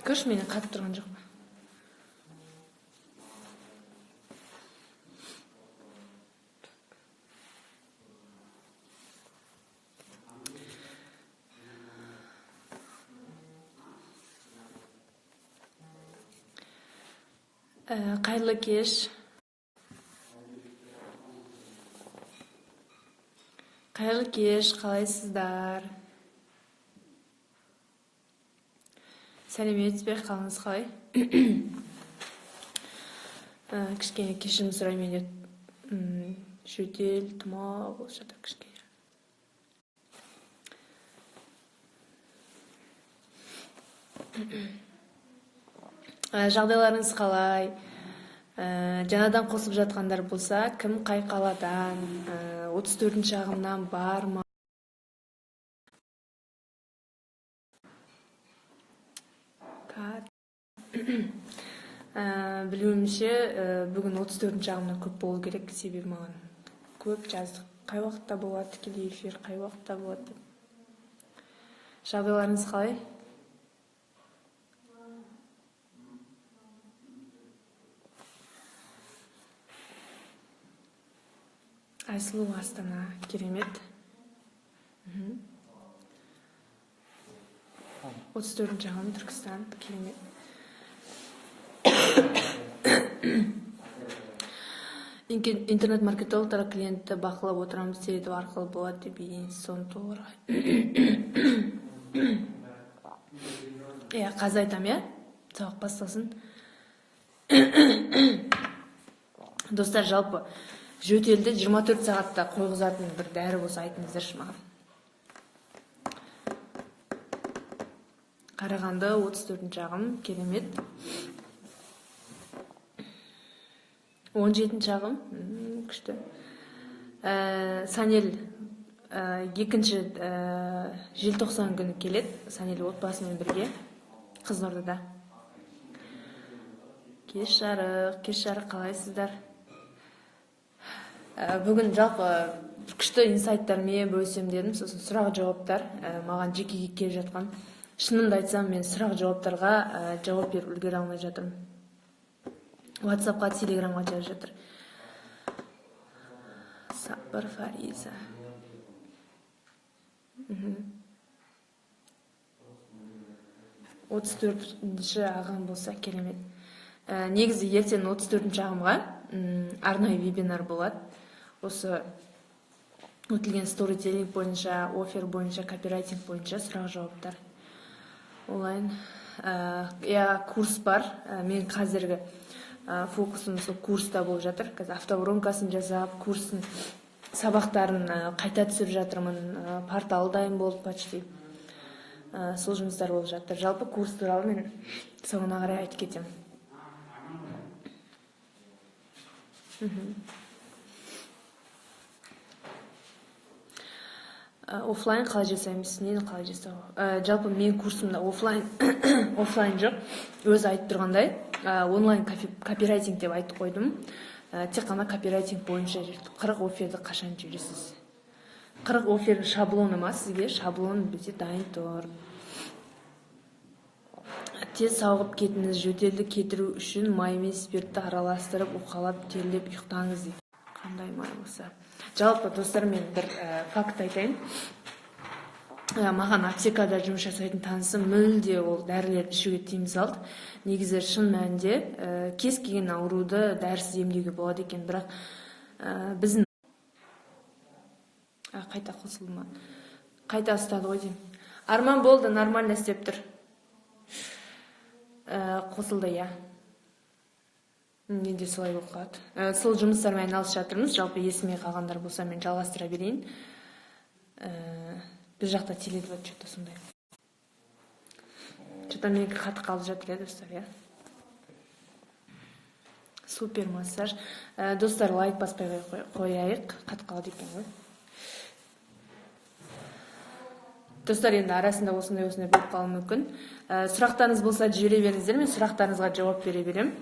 Көрші менен қатып тұрған жоқ па? Қайырлы кеш. Қайырлы кеш, қалайсыздар? Сәлеметсіз бе, қалыңыз қалай? Кішкене кешірім сұраймын, жөтел, тұмау болып жатыр кішкене. Жағдайларыңыз қалай? Жаңадан қосып жатқандар болса, кім қай қаладан, 34-ші ағымнан бар ма? Білуімше, бүгін 34-ші ағымнан көп болу керек, себебі маған көп жаздық. Қай уақытта болады, тікелей эфир, қай уақытта болады? Жағдайларыңыз қалай? Айсұлу Астана, керемет. 34-ші ағым Түркістан, керемет. Интернет-маркетологтар клиентті бақылап отырамыз, теледидар арқылы болады деп едіңіз, соны толығырақ. Қазір айтам, сабақ басталсын. Достар, жалпы жөтелді 24 сағатта қойғызатын бір дәрі болса айтыңыздаршы маған. Қарағанды 34-ші ағым, керемет. 17-ші ағым, күшті. Санел 2-ші желтоқсан күні келеді. Санел отбасымен бірге Қызылордада. Кеш жарық қалайсыздар? Бүгін жалпы күшті инсайттармен бөлісем дедім, сосын сұрақ жауаптар маған жеке келіп жатқан. Шынымды айтсам, мен сұрақ жауаптарға жауап беріп үлгере алмай жатырмын. WhatsApp-қа, Telegram-ға жазып жатыр. Сапар Фариза. Отыз 34-ші ағым болса керемет. Негізі ертең 34-ші ағымға арнайы вебинар болады. Осы өтілген сторителлинг бойынша, офер бойынша, копирайтинг бойынша сұрақ жауаптар. Онлайн. Курс бар. Мен қазіргі фокусым сол курста болып жатыр. Қазір автоворонкасын жасап, курсын сабақтарын қайта түсіріп жатырмын. Порталы дайын болды почти. Сол жұмыстар болып жатыр. Жалпы курс туралы мен соңына қарай айтып кетем. Офлайн қалай жасаймыз, нені қалай жасау? Жалпы мен курсымда офлайн жоқ. Өзі айтып тұрғандай, онлайн копирайтинг деп айтып қойдым. Тек қана копирайтинг бойынша 40 оферді қашан жүресіз. 40 офердің шаблоны ма сізге? Шаблон бізде дайын тұр. Тез сауығып кетіңіз, жөтелді кетіру үшін май мен спиртті араластырып, уқалап, терлеп ұйықтаңыз дейді. Қандай май болса. Жалпы достар, мен бір факт айтайын. Маған аптекада жұмыс жасайтын танысым мүлде ол дәрілерді ішуге тыйым салды. Негізі шын мәнінде кез келген ауруды дәрісіз емдеуге болады екен, бірақ біздің қайта қосылды ма? Қайта ұстады ғой деймін. Арман болды, нормально істеп тұр. Қосылды, Менде солай болып қалады. Сол жұмыстармен айналысып жатырмыз. Жалпы есіме қалғандар болса мен жалғастыра берейін. Біз жақта теледидар что-то сондай. Что-то менікі қатып қалып жатыр, достар, Супер массаж. Достар, лайк баспай қояйық. Қатып қалады екен ғой. Достар, енді арасында осындай болып қалуы мүмкін. Сұрақтарыңыз болса жібере беріңіздер, мен сұрақтарыңызға жауап бере берем.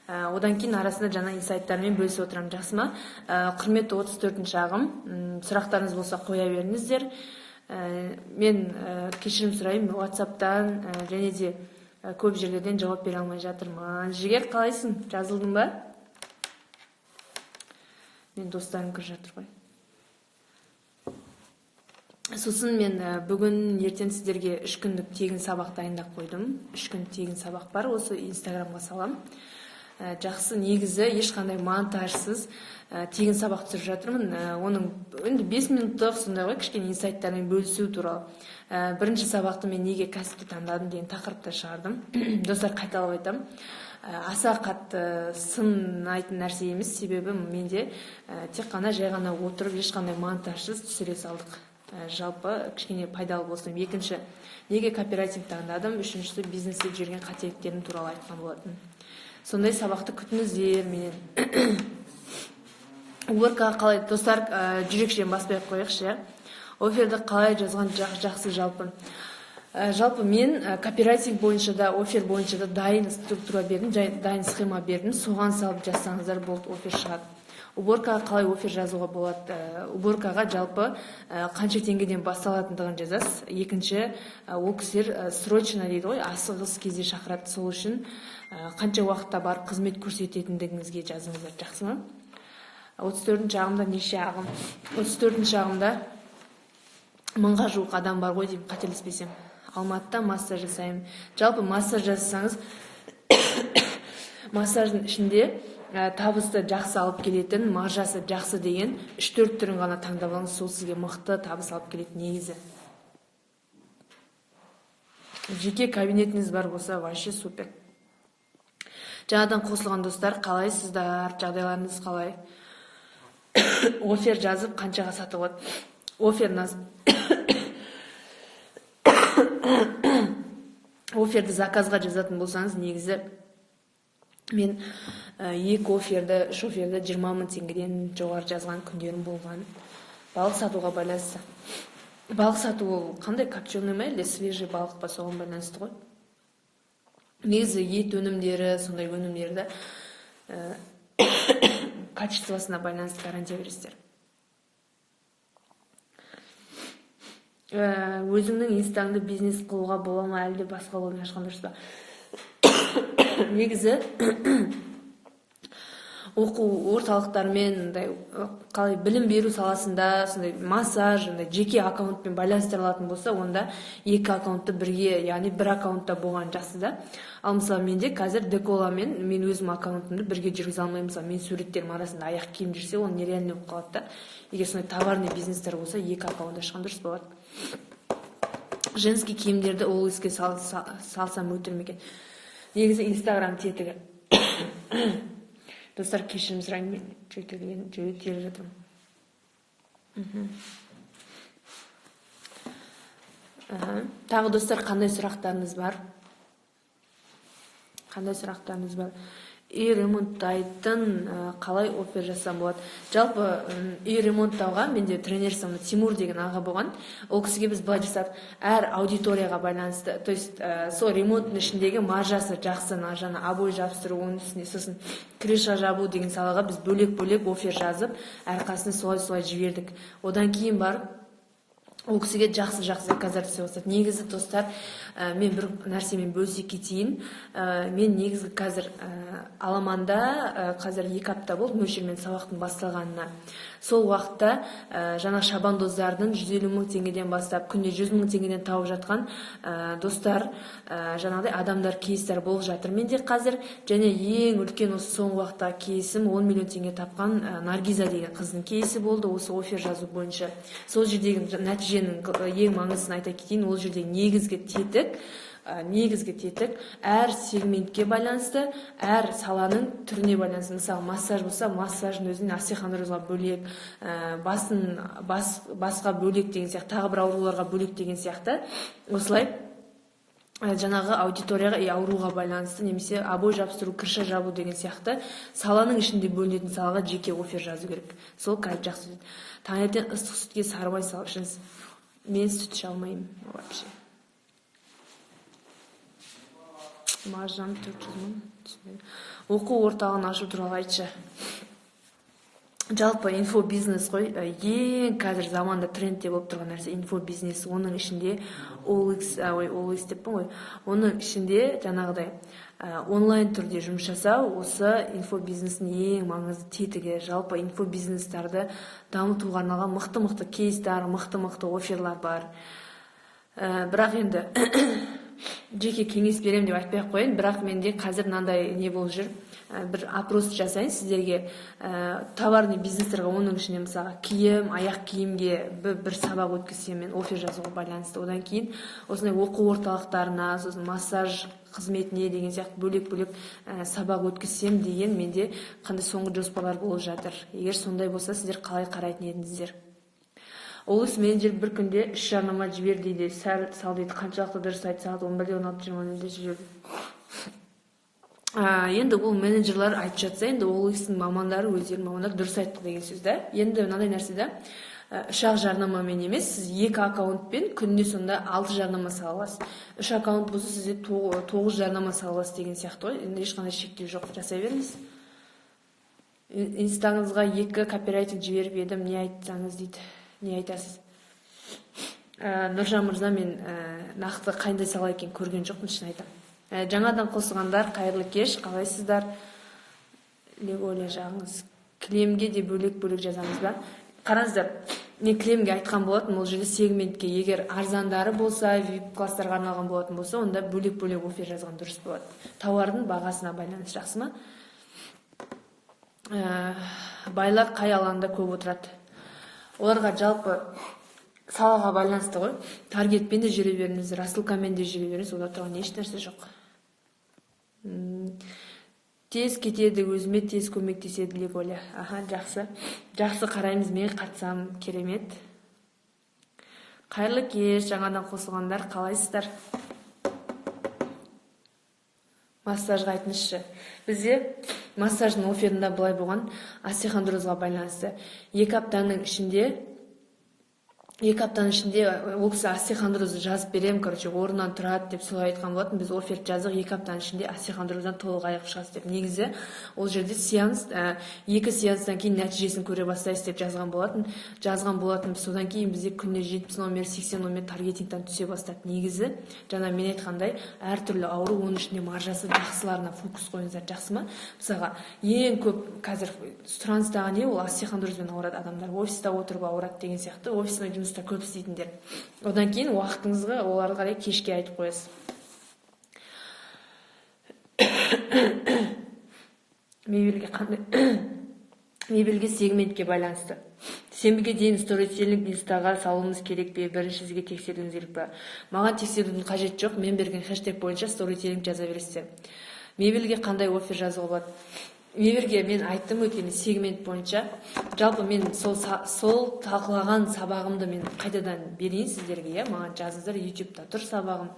Одан кейін арасында жаңа инсайттармен бөлісіп отырамын, жақсы ма? Құрметті 34-ші ағым, сұрақтарыңыз болса қоя беріңіздер. Мен кешірім сұраймын, WhatsApp-тан және де көп жерлерден жауап бере алмай жатырмын. Жігер, қалайсың? Жазылдың ба? Мен достарым кіріп жатыр ғой. Сосын мен бүгін ертең сіздерге 3 күндік тегін сабақ дайындап қойдым. 3 күн тегін сабақ бар, осы инстаграмға салам. Жақсы, негізі ешқандай монтажсыз тегін сабақ түсіріп жатырмын. Оның енді 5 минуттық сондай ғой, кішкене инсайттармен бөлісу туралы. Бірінші сабақты мен неге кәсіпті таңдадым деген тақырыпта шығардым. Достар, қайталап айтамын. Аса қатты сынайтын нәрсе емес, себебі менде тек қана жай ғана отырып ешқандай монтажсыз түсіре салдық. Жалпы кішкене пайдалы болсын. Екінші, неге кооператив таңдадым? Үшіншісі, бизнесте жүрген қателіктерім туралы айтқан болатын. Сондай сабақты күтіңіздер менен. Уборкаға қалай, достар, жүрекшен баспай қойықшы. Оферді қалай жазған жақсы жалпы. Жалпы мен кооператив бойынша да, офер бойынша да дайын структура бердім, дайын схема бердім. Соған салып жазсаңыздар болды, офер шығады. Уборкаға қалай офер жазуға болады? Уборкаға жалпы қанша теңгеден басталатындығын жазасыз. Екінші, ол кісілер срочно дейді ғой, асығыс кезде шақырады. Сол үшін қанша уақытта барып қызмет көрсететіндігіңізге жазыңыздар, жақсы ма? 34-ші ағымда неше ағым? 34-ші ағымда 1000-ға жуық адам бар ғой деймін, қателеспесем. Алматыда массаж жасаймын. Жалпы массаж жасасаңыз, массаждың ішінде табысты жақсы алып келетін, маржасы жақсы деген 3-4 түрін ғана таңдап алыңыз, сол сізге мықты табыс алып келетін негізі. Жеке кабинетіңіз бар болса, вообще супер. Жаңадан қосылған достар, қалайсыздар? Жағдайларыңыз қалай? Офер жазып қаншаға сатып алады? Оферді заказға жазатын болсаңыз, негізі мен 2 оферді, 3 оферді 20 000 теңгеден жоғары жазған күндерім болған. Балық сатуға байланысты. Балық сату ол қандай, копченый ма, или свежий балық па, соған байланысты ғой. Негізі ет өнімдері, сондай өнімдерді качествосына байланысты гарантия бересіздер. Өзіңнің инстаңды бизнес қылуға бола ма, әлде басқа жолмен ашқан дұрыс па? Негізі оқу орталықтармен қалай білім беру саласында сондай массаж, жеке аккаунтпен байланыстырылатын болса, онда 2 аккаунтты бірге, яғни 1 аккаунтта болған жақсы да. Ал мысалы менде қазір деколамен мен өзім аккаунтымды бірге жүргізе алмаймын. Мысалы мен суреттерім арасында аяқ киім жүрсе, ол нереальный болып қалады да. Егер сондай товарный бизнестер болса, 2 аккаунт ашқан дұрыс болады. Женский киімдерді ол іске салсам өтірім екен. Негізі инстаграм тетігі. Достар, кешірім сұрайын, мен жөтеліп жатырмын. Тағы достар, қандай сұрақтарыңыз бар? Үй ремонттайтын қалай офер жасам болады? Жалпы үй ремонттауға менде тренерсім Тимур деген аға болған. Ол кісіге біз былай жасадық, әр аудиторияға байланысты. То есть сол ремонттың ішіндегі маржасы жақсы, жаңа обой жабыстыру, оның үстіне сосын крыша жабу деген салаға біз бөлек-бөлек офер жазып, әрқасыны солай-солай жібердік. Одан кейін барып ол кісіге жақсы заказдар түсе бастады. Негізі достар, мен бір нәрсемен бөлісе кетейін. Мен негізі қазір Аламанда қазір 2 апта болды мөлшермен сабақтың басталғанына. Сол уақытта жаңа шабандоздардың 150 000 теңгеден бастап, күнде 100 000 теңгеден тауып жатқан достар, жаңағыдай адамдар, кейстер болып жатыр. Менде қазір және ең үлкен осы соңғы уақытта кейсім 10 миллион теңге тапқан Наргиза деген қыздың кейсі болды осы офер жазу бойынша. Сол жердегі нәтиженің ең маңыздысын айта кетейін, ол жердегі негізгі тетік әр сегментке байланысты, әр саланың түріне байланысты. Мысалы, массаж болса, массаждың өзін остеохондрозға бөлек, басқа бөлек деген сияқты, тағы бір ауруларға бөлек деген сияқты. Осылай жаңағы аудиторияға ауруға байланысты, немесе обой жабыстыру, крыша жабу деген сияқты саланың ішінде бөлінетін салаға жеке офер жазу керек. Сол қазір жақсы. Таңертең ыстық сүтке сарымай салып ішіңіз. Мен сүт іше алмаймын вообще. Маржан 400 000. Оқу орталығын ашу туралы айтшы. жалпы инфобизнес қой, ең қазір заманда трендте болып тұрған нәрсе инфобизнес. Оның ішінде OLX деппін ғой, оның ішінде жаңағыдай онлайн түрде жұмыс жасау осы инфобизнестің ең маңызды тетігі. Жалпы инфобизнестарды дамытуға арналған мықты кейстар, мықты офферлар бар. Бірақ енді жеке кеңес берем деп айтпай ақ қояйын, бірақ менде қазір мынандай не болып жүр, бір опрос жасайын сіздерге. Товарный бизнестерге, оның ішінде мысалға киім, аяқ киімге бір сабақ өткізсем мен офер жазуға байланысты. Одан кейін осындай оқу орталықтарына, сосын массаж қызметіне деген сияқты бөлек сабақ өткізсем деген менде қандай соңғы жоспарлар болып жатыр. Егер сондай болса, сіздер қалай қарайтын едіңіздер? OLX менеджер бір күнде 3 жарнама жібер дейді, сал дейді, қаншалықты дұрыс айтты, сағат 11-де 16:20-де жіберді. Енді ол менеджерлер айтып жатса, енді OLX-тің мамандары, өздерінің мамандары дұрыс айтты деген сөз да. Енді мынандай нәрсе да, 3 жарнамамен емес, сіз 2 аккаунтпен күнде сонда 6 жарнама сала аласыз. 3 аккаунт болса, сізде 9 жарнама сала аласыз деген сияқты ғой. Енді ешқандай шектеу жоқ, жасай беріңіз. Инстаңызға 2 копирайтинг жіберіп едім, не айтсаңыз дейді. Не айтасыз? Нұржан мырза, мен нақты қандай сала екен көрген жоқпын, шын айтам. Жаңадан қосылғандар, қайырлы кеш, қалайсыздар? Леголя жағыңыз. Кілемге де бөлек жазамыз ба? Қараңыздар, мен кілемге айтқан болатын, ол жерде сегментке егер арзандары болса, VIP класстарға арналған болатын болса, онда бөлек офер жазған дұрыс болады. Тауардың бағасына байланысты, жақсы ма? Байлар қай алаңда көп отырады? Оларға жалпы салаға байланысты ғой. Таргетпен де жүре беріңіз, рассылкамен де жүре беріңіз, олар тұрған еш нәрсе жоқ. Тез кетеді, өзіме тез көмектеседі Леголя. Жақсы. Жақсы қараймыз, мен қатсам, керемет. Қайырлы кеш, жаңадан қосылғандар, қалайсыздар? Массажға айтыңызшы. Бізде массаждың оферінде былай болған, остеохондрозға байланысты. 2 аптаның ішінде ол кісі остеохондрозды жазып берем, орнынан тұрады деп солай айтқан болатын. Біз оферт жаздық, 2 аптаның ішінде остеохондроздан толық айығып шығасыз деп. Негізі ол жерде 2 сеанстан кейін нәтижесін көре бастайсыз деп жазған болатын. Содан кейін бізде күнде 70 номер, 80 номер таргетингтан түсе бастады. Негізі жаңа мен айтқандай әртүрлі ауру, оның ішінде маржасы жақсыларына фокус қойыңыздар, жақсы ма? Мысалға, ең көп қазір сұраныстағы не, ол остеохондрозбен ауырады адамдар. Офиста отырып ауырады деген сияқты. Офисында жұмыста көп істейтіндер. Одан кейін уақытыңызға оларға қарай кешке айтып қоясыз. Мебельге сегментке байланысты. Сенбіге дейін сторителлинг инстаға салуымыз керек пе? Бірінші сізге тексеруіңіз керек пе? Маған тексерудің қажет жоқ. Мен берген хэштег бойынша сторителлинг жаза бересіздер. Мебельге қандай офер жазуға болады? Мебельге мен айттым өткенде сегмент бойынша. Жалпы мен сол талқылаған сабағымды мен қайтадан берейін сіздерге, маған жазыңыздар, YouTube-та тұр сабағым.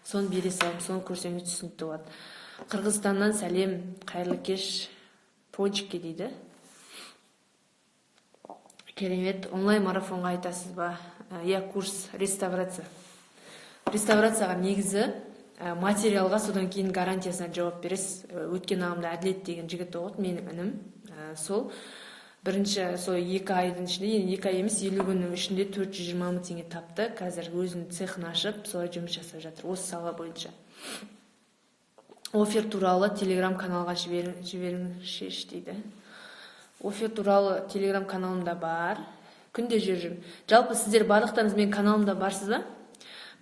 Соны бере салым, соны көрсеңіз түсінікті болады. Қырғызстаннан сәлем, қайырлы кеш, пончикке дейді. Керемет, онлайн марафонға айтасыз ба? Курс реставрация. Реставрацияға негізі материалға содан кейін гарантиясына жауап бересіз. Өткен ағымда Әділет деген жігіт оғыт, менің інім. Сол бірінші 2 айдың ішінде, 2 ай емес 50 күннің ішінде 420 мың теңге тапты. Қазір өзінің цехын ашып, солай жұмыс жасап жатыр, осы сала бойынша. Офер туралы телеграм каналға жіберіңізші дейді. Офер туралы телеграм каналымда бар, күнде жүрмін. Жалпы сіздер барлықтарыңыз мен каналымда барсыз ба?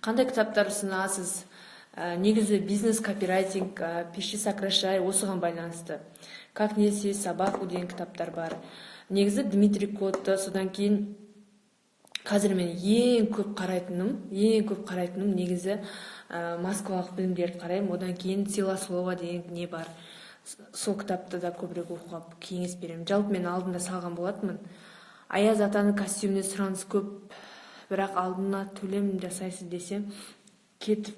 Қандай кітаптар ұсынасыз? Негізі бизнес копирайтинг, пиши сокращай, осыған байланысты. Как не сесть собаку деген кітаптар бар. Негізі Дмитрий Котты, содан кейін қазір мен ең көп қарайтыным негізі москвалық білімдерді қараймын. Одан кейін Сила слова деген не бар. Сол кітапты да көбірек оқуға кеңес беремін. Жалпы мен алдында салған болатынмын. Аяз атаның костюміне сұраныс көп, бірақ алдына төлем жасайсыз десем, кетіп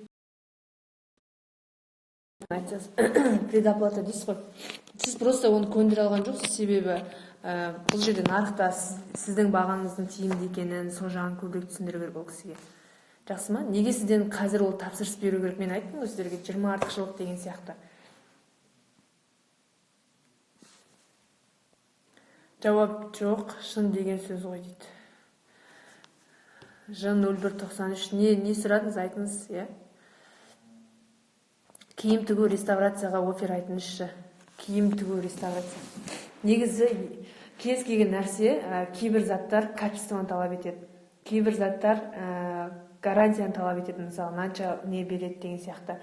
предоплата дейсіз ғой. Сіз просто оны көндіре алған жоқсыз, себебі бұл жерде нарықта сіздің бағаңыздың тиімді екенін, сол жағын көбірек түсіндіру керек ол кісіге. Жақсы ма? Неге сізден қазір ол тапсырыс беру керек? Мен айттым ғой сіздерге 20 артықшылық деген сияқты. Жауап жоқ, шын деген сөз ғой дейді. Жын 0193. Не сұрадыңыз, айтыңыз, иә? Киім тігу реставрацияға офер айтыңызшы. Киім тігу реставрация. Негізі кез келген нәрсе, кейбір заттар качествоны талап етеді. Кейбір заттар гарантияны талап етеді, мысалы, мынанша не береді деген сияқты.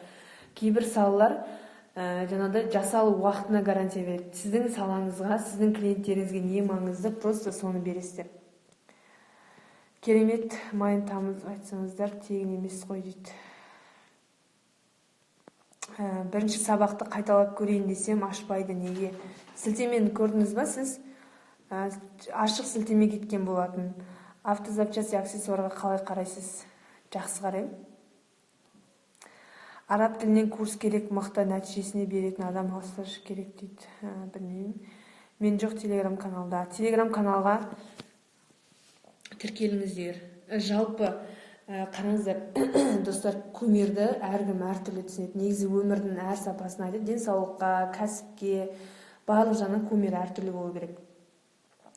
Кейбір салалар жаңағыдай жасалу уақытына гарантия береді. Сіздің салаңызға, сіздің клиенттеріңізге не маңызды, просто соны бересіздер. Керемет, майын тамыз айтсаңыздар, тегін емес қой дейді. Бірінші сабақты қайталап көрейін десем, ашпайды, неге? Сілтемені көрдіңіз ба сіз? Ашық сілтеме кеткен болатын. Автозапчасти аксессуарға қалай қарайсыз? Жақсы қараймын. Араб тілінен курс керек, мықты нәтижесіне беретін адам алыстырыш керек дейді. Білмеймін. Мен жоқ телеграм каналда. Телеграм каналға тіркеліңіздер. Жалпы қараңыздар, достар, көмерді әркім әртүрлі түсінеді. Негізі өмірдің әр сапасын айтады. Денсаулыққа, кәсіпке, барлық жағынан көмер әртүрлі болу керек.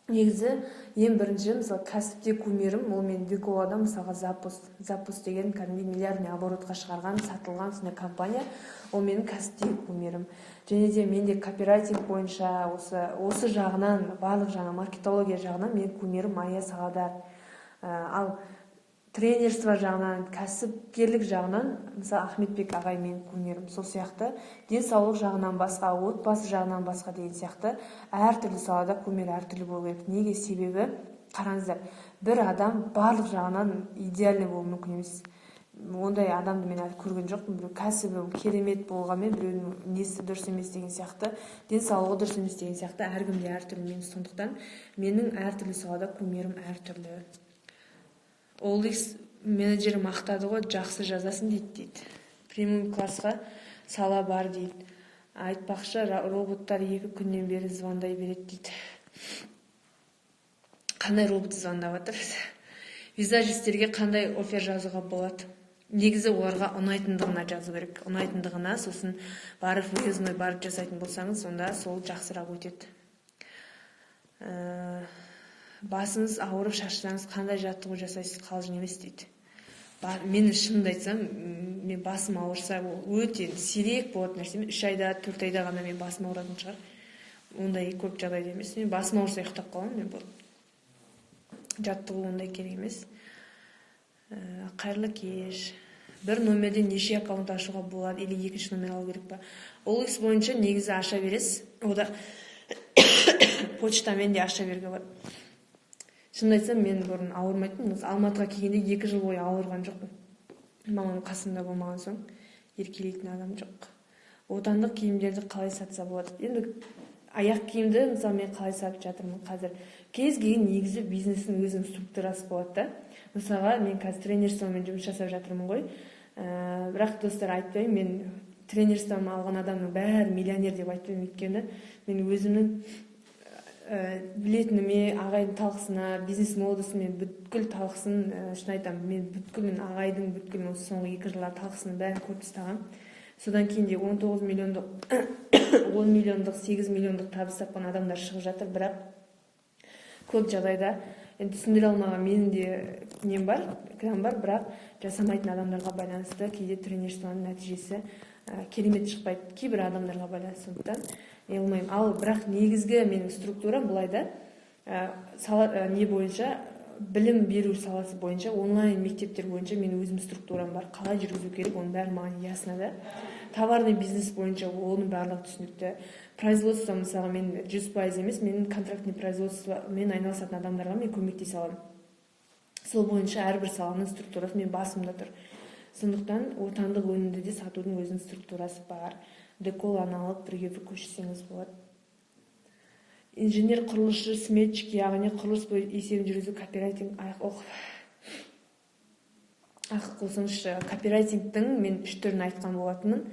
Негізі ең бірінші, мысалы, кәсіпте көмерім, ол мен Деколада, мысалға, Запуск деген кәдімгі миллиардный оборотқа шығарған, сатылған сондай компания, ол менің кәсіптегі көмерім. Және де менде копирайтинг бойынша осы жағынан, барлық жағынан, маркетология жағынан мен көмерім Ая Сағадар. Ал тренерство жағынан, кәсіпкерлік жағынан, мысалы, Ахметбек ағай мен көмерім. Сол сияқты денсаулық жағынан басқа, отбасы жағынан басқа деген сияқты әртүрлі салада көмер әртүрлі болу керек. Неге? Себебі қараңыздар, бір адам барлық жағынан идеальный болуы мүмкін емес. Ондай адамды мен әлі көрген жоқпын. Біреу кәсібі керемет болғанмен біреудің несі дұрыс емес деген сияқты, денсаулығы дұрыс емес деген сияқты әркімде әртүрлі. Мен сондықтан менің әртүрлі салада көмерім әртүрлі. OLX менеджері мақтады ғой, жақсы жазасын дейді. Премиум классқа сала бар дейді. Айтпақшы, роботтар 2 күннен бері звондай береді дейді. Қандай робот звондап жатыр? Визажистерге қандай офер жазуға болады? Негізі оларға ұнайтындығына жазу керек. Ұнайтындығына, сосын барып выездной барып жасайтын болсаңыз, сонда сол жақсырақ өтеді. Басыңыз ауырып шашсаңыз қандай жаттығу жасайсыз, қалжың емес дейді. Мен шынымды айтсам, мен басым ауырса, өте сирек болатын нәрсе. 3 айда, 4 айда ғана мен басым ауыратын шығар. Ондай көп жағдайда емес. Мен басым ауырса ұйықтап қаламын, мен жаттығу ондай керек емес. Қайырлы кеш. Бір номерден неше аккаунт ашуға болады, или екінші номер алу керек па? OLX бойынша негізі аша бересіз. Ода почтамен де аша беруге болады. Шынымды айтсам, мен бұрын ауырмайтын. Алматыға келгенде 2 жыл бойы ауырған жоқпын. Мамам қасымда болмаған соң еркелейтін адам жоқ. Отандық киімдерді қалай сатса болады? Енді аяқ киімді, мысалы, мен қалай сатып жатырмын қазір. Кез келген негізі бизнестің өзінің структурасы болады да. Мысалға, мен қазір тренерствомен жұмыс жасап жатырмын ғой. Бірақ достар, айтпаймын, мен тренерствоны алған адамның бәрі миллионер деп айтпаймын, өйткені мен өзімнің білетініме, ағайдың талқысына, бизнес модусымен бүткіл талқысын шын айтамын. Мен бүткілін, ағайдың бүткілін осы соңғы 2 жылдар талқысының бәрін көріп тастағам. Содан кейін де 19 миллиондық, 10 миллиондық, 8 миллиондық табыс тапқан адамдар шығып жатыр, бірақ көп жағдайда түсіндіре алмаған менің де нем бар, кінәм бар, бірақ жасамайтын адамдарға байланысты кейде тренерствоның нәтижесі керемет шықпайды, кейбір адамдарға байланысты. Елмайым. Ал бірақ негізгі менің структурам былайда, не бойынша, білім беру саласы бойынша, онлайн мектептер бойынша мен өзім структурам бар. Қалай жүргізу керек, оның бәрі маған ясна да. Товарный бизнес бойынша оның барлығы түсінікті. Производство, мысалы, мен 100% емес, менің контрактный производствомен айналысатын адамдарға мен көмектесе аламын. Сол бойынша әрбір саланың структурасы мен басымда тұр. Сондықтан отандық өнімді де сатудың өзінің структурасы бар. Деколаны алып бірге көшсеңіз болады. Инженер, құрылысшы, сметчик, яғни құрылыс есебін жүргізу, копирайтинг, қосыңызшы. Копирайтингтің мен 3 түрін айтқан болатынмын.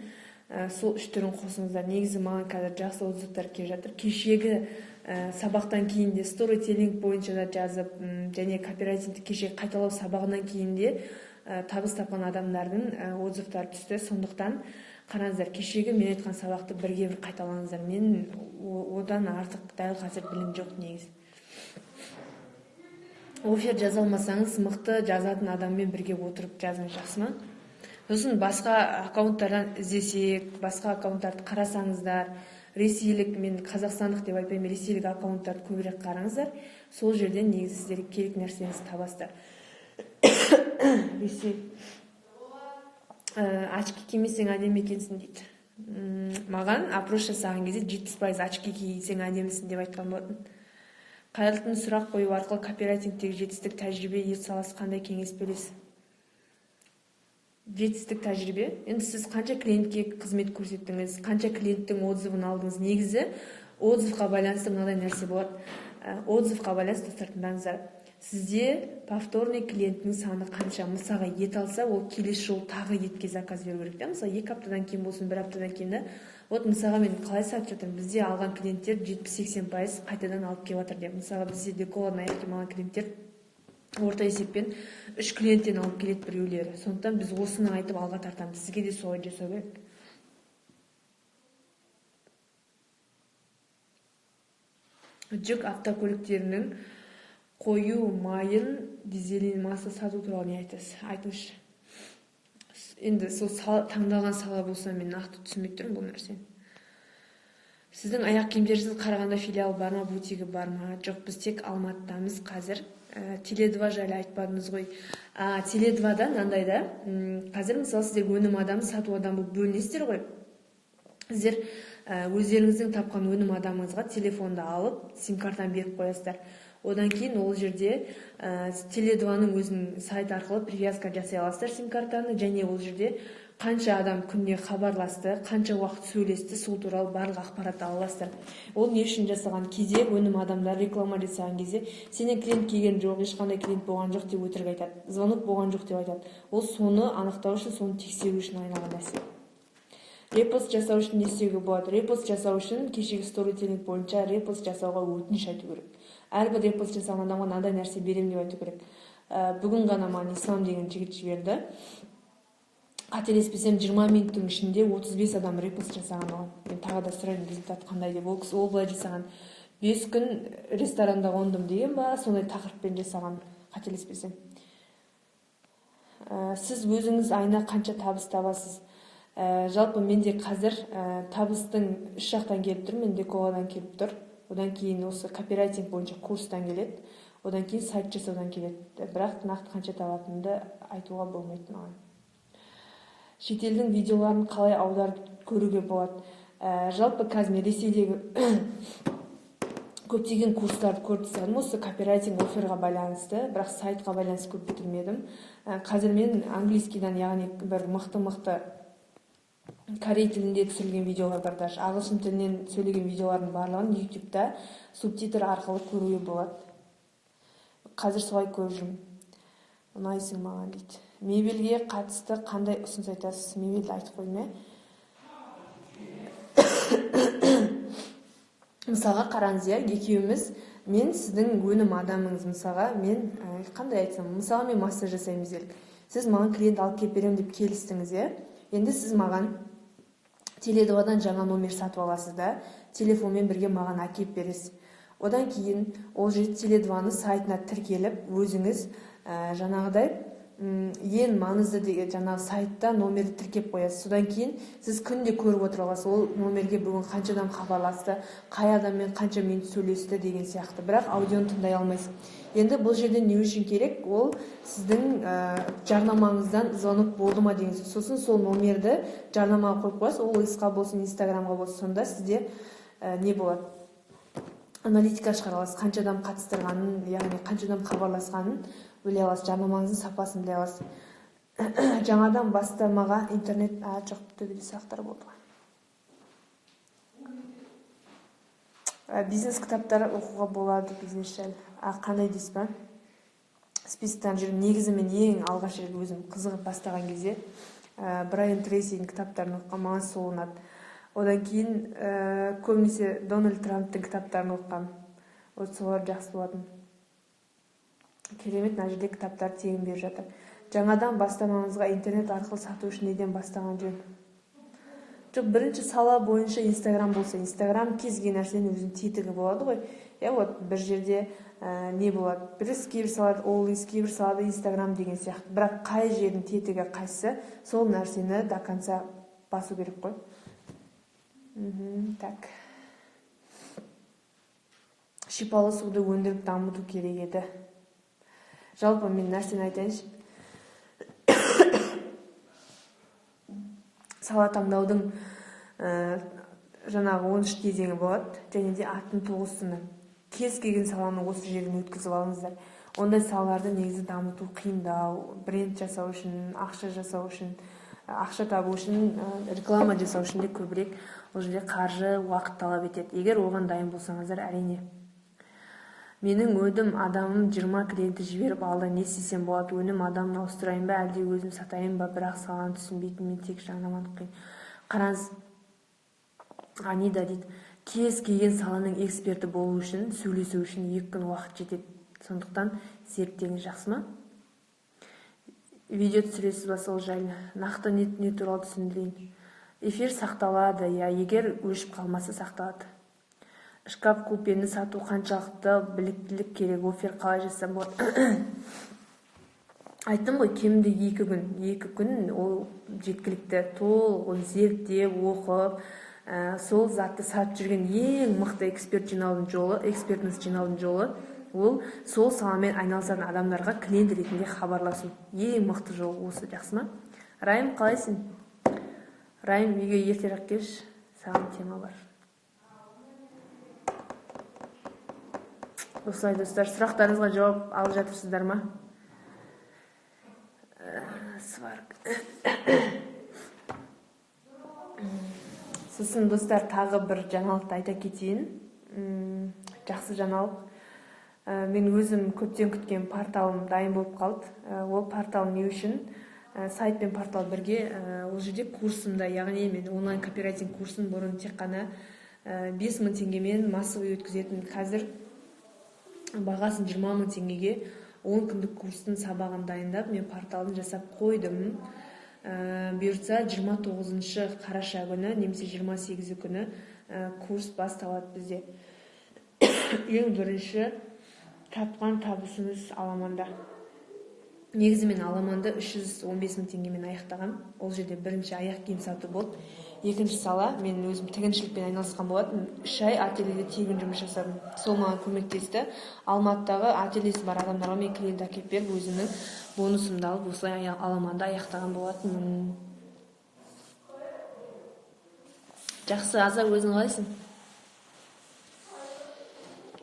Сол 3 түрін қосыңыздар. Негізі маған қазір жақсы отзывтар келіп жатыр. Кешегі сабақтан кейін де сторителлинг бойынша да жазып, және копирайтингті кешегі қайталау сабағынан кейін де табыс тапқан адамдардың отзывтары түсті. Сондықтан Қараңыздар, кешегі мен айтқан сабақты бірге бір қайталаңыздар. Мен одан артық дәл қазір білім жоқ негізі. Офер жаза алмасаңыз, мықты жазатын адаммен бірге отырып жазыңыз, жақсы ма? Сосын басқа аккаунттардан іздесек, басқа аккаунттарды қарасаңыздар, ресейлік, мен қазақстандық деп айтпаймын, ресейлік аккаунттарды көбірек қараңыздар. Сол жерден негізі сіздерге керек нәрсеңізді табасыздар. Ресей очки кимесең әдемі екенсің дейді. Маған опрос жасаған кезде 70% очки кисең әдемісің деп айтқан болатын. Қайрылтын сұрақ қою арқылы копирайтингтегі жетістік тәжірибе ет саласы қандай кеңес бересіз? Жетістік тәжірибе. Енді сіз қанша клиентке қызмет көрсеттіңіз, қанша клиенттің отзывын алдыңыз. Негізі отзывқа байланысты мынадай нәрсе болады. Отзывқа байланысты достар, тыңдаңыздар. Сізде повторный клиенттің саны қанша? Мысалға ет алса, ол келесі жол тағы етке заказ беру керек. Мысалы 2 аптадан кейін болсын, 1 аптадан кейін да. Вот мысалға мен қалай сатып жатырмын? Бізде алған клиенттер 70-80% қайтадан алып келіп жатыр деп. Мысалға бізде деколорный аяқтем алған клиенттер орта есеппен 3 клиенттен алып келеді біреулері. Сондықтан біз осыны айтып алға тартамыз. Сізге де солай жасау керек. Жүк автокөліктерінің қою майын, дизелин маса сату туралы не айтасыз? Айтыңызшы. Енді сол таңдалған сала болса, мен нақты түсінбей тұрмын бұл нәрсені. Сіздің аяқ киімдеріңізді Қарағанда филиал бар ма, бутигі бар ма? Жоқ, біз тек Алматыдамыз қазір. Теле2 жайлы айтпадыңыз ғой. Теле2-да мынандай да. Қазір мысалы сіздер өнім адамы, сату адамы бөлінесіздер ғой. Сіздер өздеріңіздің тапқан өнім адамыңызға телефонды алып, сим-картаны беріп қоясыздар. Одан кейін ол жерде Теле2-ның өзінің сайт арқылы привязка жасай аласыздар сим-картаны, және ол жерде қанша адам күнде хабарласты, қанша уақыт сөйлесті, сол туралы барлық ақпаратты аласыздар. Ол не үшін жасаған? Кейде өнім адамдар реклама жасаған кезде сенен клиент келген жоқ, ешқандай клиент болған жоқ деп өтірік айтады. Звонок болған жоқ деп айтады. Ол соны анықтау үшін, соны тексеру үшін айналған нәрсе. Репост жасау үшін не істеуге болады? Репост жасау үшін кешегі сторителлинг бойынша репост жасауға өтініш айту керек. Әрбір репост жасаған адамға мынандай нәрсе беремін деп айту керек. Бүгін ғана маған Ислам деген жігіт жіберді. Қателеспесем 20 минуттың ішінде 35 адам репост жасаған оған. Мен тағы да сұраймын, результат қандай деп. Ол былай жасаған. 5 күн ресторанда қондым деген ба, сондай тақырыппен жасаған, қателеспесем. Сіз өзіңіз айына қанша табыс табасыз? Жалпы менде қазір табыстың 3 жақтан келіп тұр. Менде Коладан келіп тұр. Одан кейін осы копирайтинг бойынша курстан келеді. Одан кейін сайт жасаудан келеді. Бірақ нақты қанша табатынымды айтуға болмайды маған. Шетелдің видеоларын қалай аударып көруге болады? Жалпы қазір мен Ресейдегі көптеген курстарды көріп тастадым. Осы копирайтинг оферға байланысты, бірақ сайтқа байланысты көп бітірмедім. Қазір мен английскийдан, яғни бір мықты корей тілінде түсірілген видеолар бар, даже ағылшын тілінен сөйлеген видеолардың барлығын YouTube'да субтитр арқылы көруге болады. Қазір солай көріп жүрмін. Ұнайсың маған дейді. Мебельге қатысты қандай ұсыныс айтасыз? Мебельді айтып қойме. Мысалға қараңыз, екеуміз, мен сіздің өнім адамыңыз. Мысалға мен қандай айтсам, мысалға мен массаж жасаймыз делік. Сіз маған клиент алып келіп беремін деп келістіңіз, Енді сіз маған Теле2-дан жаңа номер сатып аласыз да, телефонмен бірге маған әкеп бересіз. Одан кейін ол жерде Теле2-ны сайтына тіркеліп, өзіңіз жаңағыдай ең маңызды деген жаңағы сайтта номерді тіркеп қоясыз. Содан кейін сіз күнде көріп отыра аласыз, ол номерге бүгін қанша адам хабарласты, қай адаммен қанша минут сөйлесті деген сияқты. Бірақ аудионы тыңдай алмайсыз. Енді бұл жерде не үшін керек? Ол сіздің жарнамаңыздан звонок болды ма деген сөз. Сосын сол номерді жарнамаға қойып қоясыз, ол исқа болсын, инстаграмға болсын. Сонда сізде не болады? Аналитика шығара аласыз, қанша адам қатыстырғанын, яғни қанша адам хабарласқанын біле аласыз, жарнамаңыздың сапасын біле аласыз. Жаңадан бастамаға интернет жоқ, төбеде сақтар болды. Бизнес кітаптары оқуға болады, бизнес жайлы. Қандай дейсіз ба? Списоктан жүрмін. Негізі мен ең алғаш рет өзім қызығып бастаған кезде Брайан Трейсидің кітаптарын оқыған, маған сол ұнады. Одан кейін көбінесе Дональд Трамптың кітаптарын оқыған. Солар жақсы болатын. Керемет, мына жерде кітаптар тегін беріп жатыр. Жаңадан бастамаңызға интернет арқылы сату үшін неден бастаған жөн? жоқ, бірінші сала бойынша Инстаграм болса, Инстаграм кез келген нәрсенің өзінің тетігі болады ғой. Вот бір жерде не болады, кейбір салада OLX, кейбір салада Инстаграм деген сияқты. Бірақ қай жердің тетігі қайсы, сол нәрсені до конца басу керек қой. Так. Шипалы суды өндіріп дамыту керек еді. Жалпы мен нәрсені айтайыншы. Сала таңдаудың жаңағы 13 кезеңі болады, және де аттың тоғысыны. Кез келген саланы осы жерден өткізіп алыңыздар. Ондай салаларды негізі дамыту қиындау, бренд жасау үшін, ақша жасау үшін, ақша табу үшін, реклама жасау үшін де көбірек ол жерде қаржы, уақыт талап етеді. Егер оған дайын болсаңыздар, әрине. Менің өнім адамым 20 клиентті жіберіп алды, не істесем болады? Өнім адамын ауыстырайын ба, әлде өзім сатайын ба? Бірақ саланы түсінбейтін, мен тек жарнаманы қиын. Қараңыз, Анида дейді, кез келген саланың эксперті болу үшін, сөйлесу үшін 2 күн уақыт жетеді. Сондықтан зерттеңіз, жақсы ма? Видео түсіресіз ба сол жайлы? Нақты не туралы түсіндірейін? Эфир сақталады, егер өшіп қалмаса сақталады. Шкаф купені сату қаншалықты біліктілік керек, офер қалай жасам болады? Айттым ғой, кемінде 2 күн. 2 күн ол жеткілікті. Ол зерттеп, оқып, сол затты сатып жүрген ең мықты экспертность жинаудың жолы, ол сол саламен айналысатын адамдарға клиент ретінде хабарласу. Ең мықты жол осы, жақсы ма? Райым, қалайсың? Райым, үйге ертерек келші, саған тема бар. Осылай, достар, сұрақтарыңызға жауап алып жатырсыздар ма? Сварк. Сосын, достар, тағы бір жаңалықты айта кетейін. Жақсы жаңалық. Мен өзім көптен күткен порталым дайын болып қалды. Ол портал не үшін? Сайт пен портал бірге, ол жерде курсымда, яғни мен онлайн копирайтинг курсын бұрын тек қана 5.000 теңгемен массовый өткізетін. Қазір бағасын 20.000 теңгеге 10 күндік курстың сабағын дайындап, мен порталын жасап қойдым. Бұйыртса 29 қараша күні, немесе 28 күні курс басталады бізде. Ең бірінші тапқан табысыңыз Аламанда. Негізі мен Аламанды 315.000 теңгемен аяқтаған. Ол жерде бірінші аяқ киім сату болды. Екінші сала, мен өзім тігіншілікпен айналысқан болатын. 3 ай ательеде тегін жұмыс жасадым. Сол маған көмектесті. Алматыдағы ательесі бар адамдарға мен клиент әкеліп беріп, өзімнің бонусымды алып, осылай Аламанда аяқтаған болатын. Жақсы, Аза, өзің қалайсың?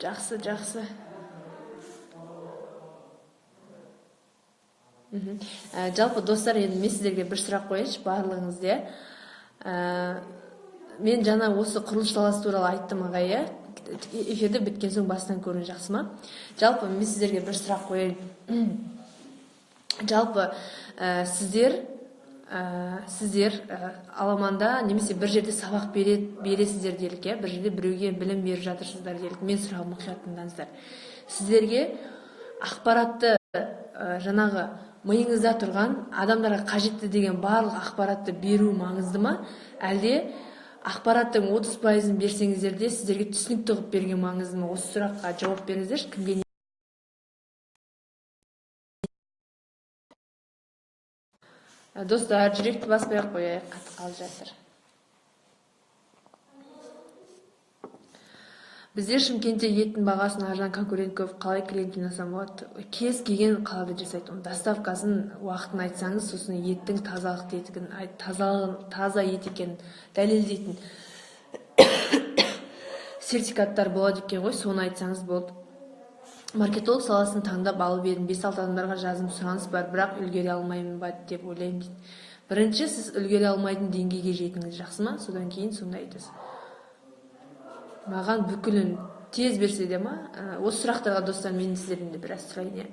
Жақсы. Жалпы, достар, енді мен сіздерге бір сұрақ қояйыншы, барлығыңызде. Мен жаңа осы құрылыс саласы туралы айттым ағай, эфирді біткен соң бастан көрін, жақсы ма? Жалпы, мен сіздерге бір сұрақ қояйын. Жалпы, сіздер Аламанда немесе бір жерде сабақ бересіздер делік, бір жерде біреуге білім беріп жатырсыздар делік. Мен сұрағым мұқият тыңдаңыздар. Сіздерге ақпаратты жаңағы миыңызда тұрған адамдарға қажетті деген барлық ақпаратты беру маңызды ма? Әлде ақпараттың 30%-ын берсеңіздер де сіздерге түсінікті қылып берген маңызды ма? Осы сұраққа жауап беріңіздер. Кімге достар, жүректі баспай ақ қояйық, қатты қалып жатыр. Бізде Шымкентте еттің бағасын арзан, конкурент көп, қалай клиент жинасам болады? Кез келген қалада жасайды. Доставкасын уақытын айтсаңыз, сосын еттің тазалық етігін, таза ет екенін дәлелдейтін сертификаттар болады екен ғой, соны айтсаңыз болды. Маркетолог саласын таңдап алып едім, 5-6 адамдарға жазым, сұраныс бар, бірақ үлгере алмаймын ба деп ойлаймын дейді. Бірінші, сіз үлгере алмайтын деңгейге жетіңіз, жақсы ма? Содан кейін сонда айтасыз. Маған бүкілін тез берсе де ма? Осы сұрақтарға, достар, мен сіздерден де біраз сұрайын.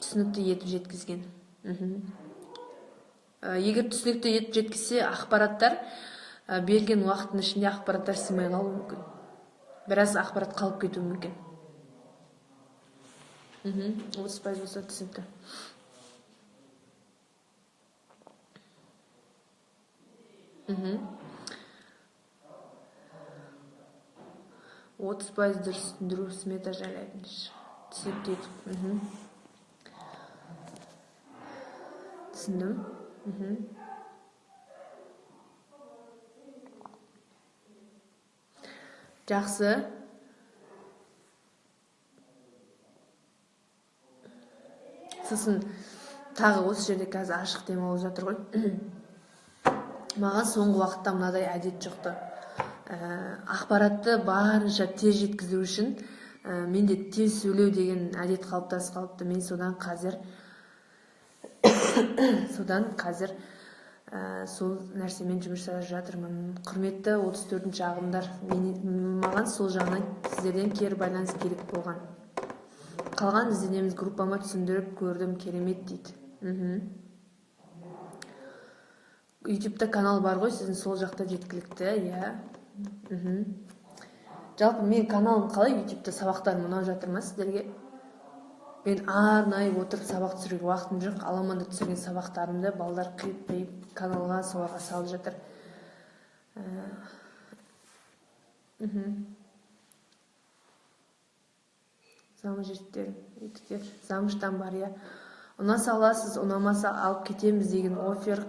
Түсінікті етіп жеткізген. Егер түсінікті етіп жеткізсе, ақпараттар берген уақыттың ішінде ақпараттар сыймай қалуы мүмкін. Біраз ақпарат қалып кетуі мүмкін. 30% болса түсінікті. %30 дұрыс түсіндіру смета жайлы айтыңызшы. Түсініп кетіп. Түсіндім. Жақсы. Сосын тағы осы жерде қазір ашық тема болып жатыр ғой. Маған соңғы уақытта мынадай әдет жұқты. Ақпаратты барынша тез жеткізу үшін менде тез сөйлеу деген әдет қалыптасып қалыпты. Мен содан қазір сол нәрсемен жұмыс жасап жатырмын. Құрметті 34-ші ағымдар, маған сол жағынан сіздерден кері байланыс керек болған. Қалған ізденеміз, группама түсіндіріп көрдім, керемет дейді. YouTube'да канал бар ғой, сіздің сол жақта жеткілікті, иә. Жалпы мен каналым қалай, YouTube'да сабақтарым ұнап жатыр ма сіздерге? Мен арнайы отырып сабақ түсіруге уақытым жоқ. Аламанда түсірген сабақтарымды балдар қиып каналға соларға салып жатыр. Замыш етіктер, замыштан бар, иә. Ұнаса аласыз, ұнамаса алып кетеміз деген офер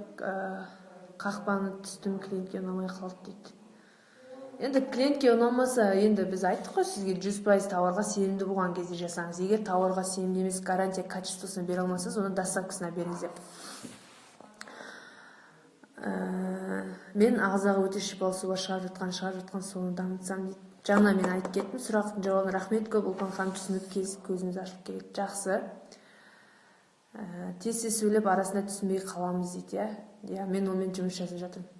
қақпаны түстім, клиентке ұнамай қалды дейді. Енді клиентке ұнамаса, енді біз айттық қой сізге 100% тауарға сенімді болған кезде жасаңыз. Егер тауарға сенімді емес, гарантия качествосына бере алмасаңыз, оны доставкасына беріңіз деп. Мен ағзаға өте шипалы суға шығарып жатқан соны дамытсам дейді. Жаңа мен айтып кеттім, сұрақтың жауабын рахмет көп, Ұлпан ханым түсініп көзіміз ашып керек. Жақсы. Тез сөйлеп арасында түсінбей қаламыз дейді, иә. Мен онымен жұмыс жасап жатырмын.